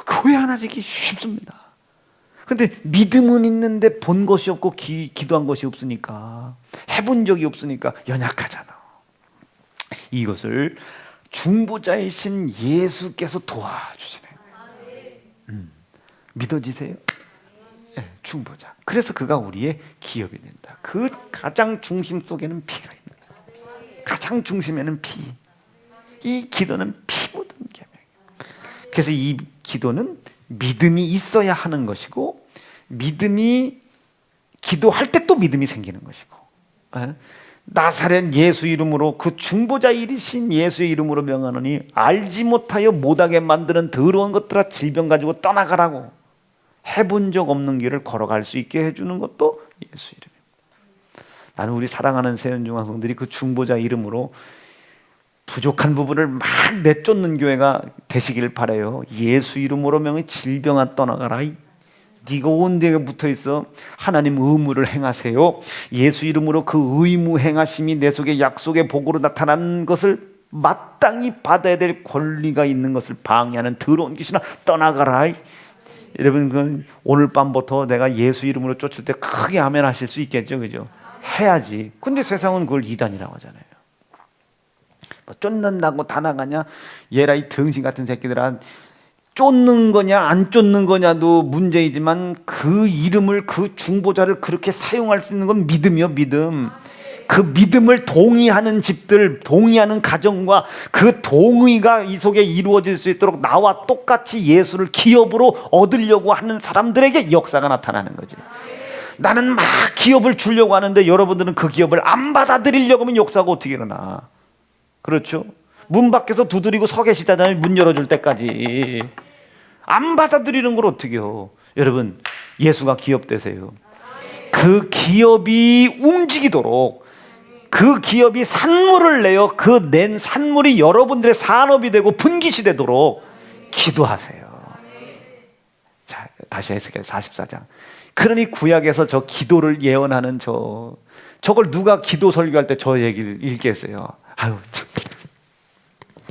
교회 하나 짓기 쉽습니다. 근데 믿음은 있는데 본 것이 없고 기도한 것이 없으니까, 해본 적이 없으니까 연약하잖아. 이것을 중보자이신 예수께서 도와주시네. 믿어지세요? 네, 중보자. 그래서 그가 우리의 기업이 된다. 그 가장 중심 속에는 피가 있는 거야. 가장 중심에는 피. 이 기도는 피 묻은 계명이에요. 그래서 이 기도는 믿음이 있어야 하는 것이고, 믿음이 기도할 때 또 믿음이 생기는 것이고, 나사렛 예수 이름으로, 그 중보자 이르신 예수의 이름으로 명하노니 알지 못하여 못하게 만드는 더러운 것들아 질병 가지고 떠나가라고. 해본 적 없는 길을 걸어갈 수 있게 해주는 것도 예수 이름입니다. 나는 우리 사랑하는 세연중앙성들이 그 중보자 이름으로 부족한 부분을 막 내쫓는 교회가 되시길 바라요. 예수 이름으로 명의 질병아 떠나가라. 네가 온 데에 붙어있어. 하나님 의무를 행하세요. 예수 이름으로 그 의무 행하심이 내 속에 약속의 복으로 나타난 것을 마땅히 받아야 될 권리가 있는 것을 방해하는 더러운 귀신아 떠나가라. 여러분, 오늘 밤부터 내가 예수 이름으로 쫓을 때 크게 아멘 하실 수 있겠죠, 그죠? 해야지. 근데 세상은 그걸 이단이라고 하잖아요. 뭐 쫓는다고 다 나가냐? 얘라 이 등신 같은 새끼들아, 쫓는 거냐 안 쫓는 거냐도 문제이지만 그 이름을, 그 중보자를 그렇게 사용할 수 있는 건 믿음이요, 믿음. 그 믿음을 동의하는 집들, 동의하는 가정과 그 동의가 이 속에 이루어질 수 있도록 나와 똑같이 예수를 기업으로 얻으려고 하는 사람들에게 역사가 나타나는 거지. 나는 막 기업을 주려고 하는데 여러분들은 그 기업을 안 받아들이려고 하면 역사가 어떻게 일어나? 그렇죠? 문 밖에서 두드리고 서 계시다잖아요. 문 열어줄 때까지. 안 받아들이는 걸 어떻게 해요? 여러분, 예수가 기업 되세요. 그 기업이 움직이도록, 그 기업이 산물을 내어 그 낸 산물이 여러분들의 산업이 되고 분깃이 되도록 기도하세요. 자, 다시 에스겔 44장. 그러니 구약에서 저 기도를 예언하는 저걸 누가 기도 설교할 때 저 얘기를 읽겠어요? 아유, 참,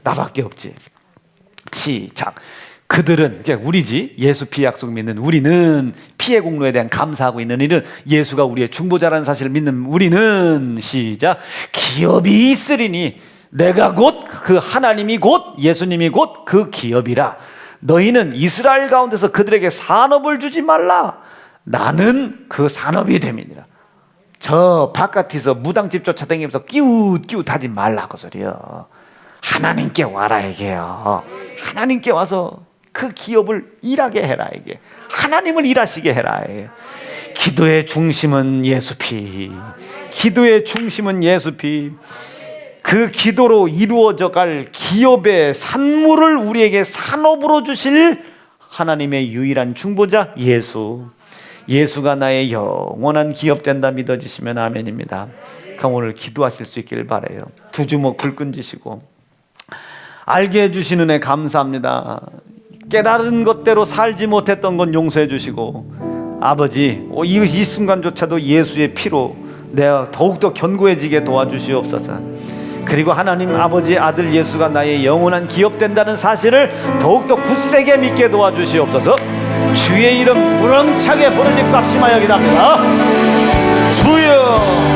나밖에 없지. 시작. 그들은, 그러니까 우리지, 예수 피의 약속 믿는 우리는, 피의 공로에 대한 감사하고 있는 이는, 예수가 우리의 중보자라는 사실을 믿는 우리는, 시작, 기업이 있으리니 내가 곧 그 하나님이 곧 예수님이 곧 그 기업이라. 너희는 이스라엘 가운데서 그들에게 산업을 주지 말라. 나는 그 산업이 됨이니라. 저 바깥에서 무당집 쫓아다니면서 끼웃끼웃하지 말라 그 소리요. 하나님께 와라 이게요. 하나님께 와서 그 기업을 일하게 해라 이게. 하나님을 일하시게 해라. 기도의 중심은 예수 피. 기도의 중심은 예수 피. 그 기도로 이루어져 갈 기업의 산물을 우리에게 산업으로 주실 하나님의 유일한 중보자 예수. 예수가 나의 영원한 기업 된다 믿어지시면 아멘입니다. 그럼 오늘 기도하실 수 있길 바라요. 두 주먹 불끈 쥐시고 알게 해주신 은혜 감사합니다. 깨달은 것대로 살지 못했던 건 용서해 주시고 아버지 이 순간조차도 예수의 피로 내가 더욱더 견고해지게 도와주시옵소서. 그리고 하나님 아버지 아들 예수가 나의 영원한 기업 된다는 사실을 더욱더 굳세게 믿게 도와주시옵소서. 주의 이름 무렁차게 부르짖고 합심하여 기도합니다. 주여.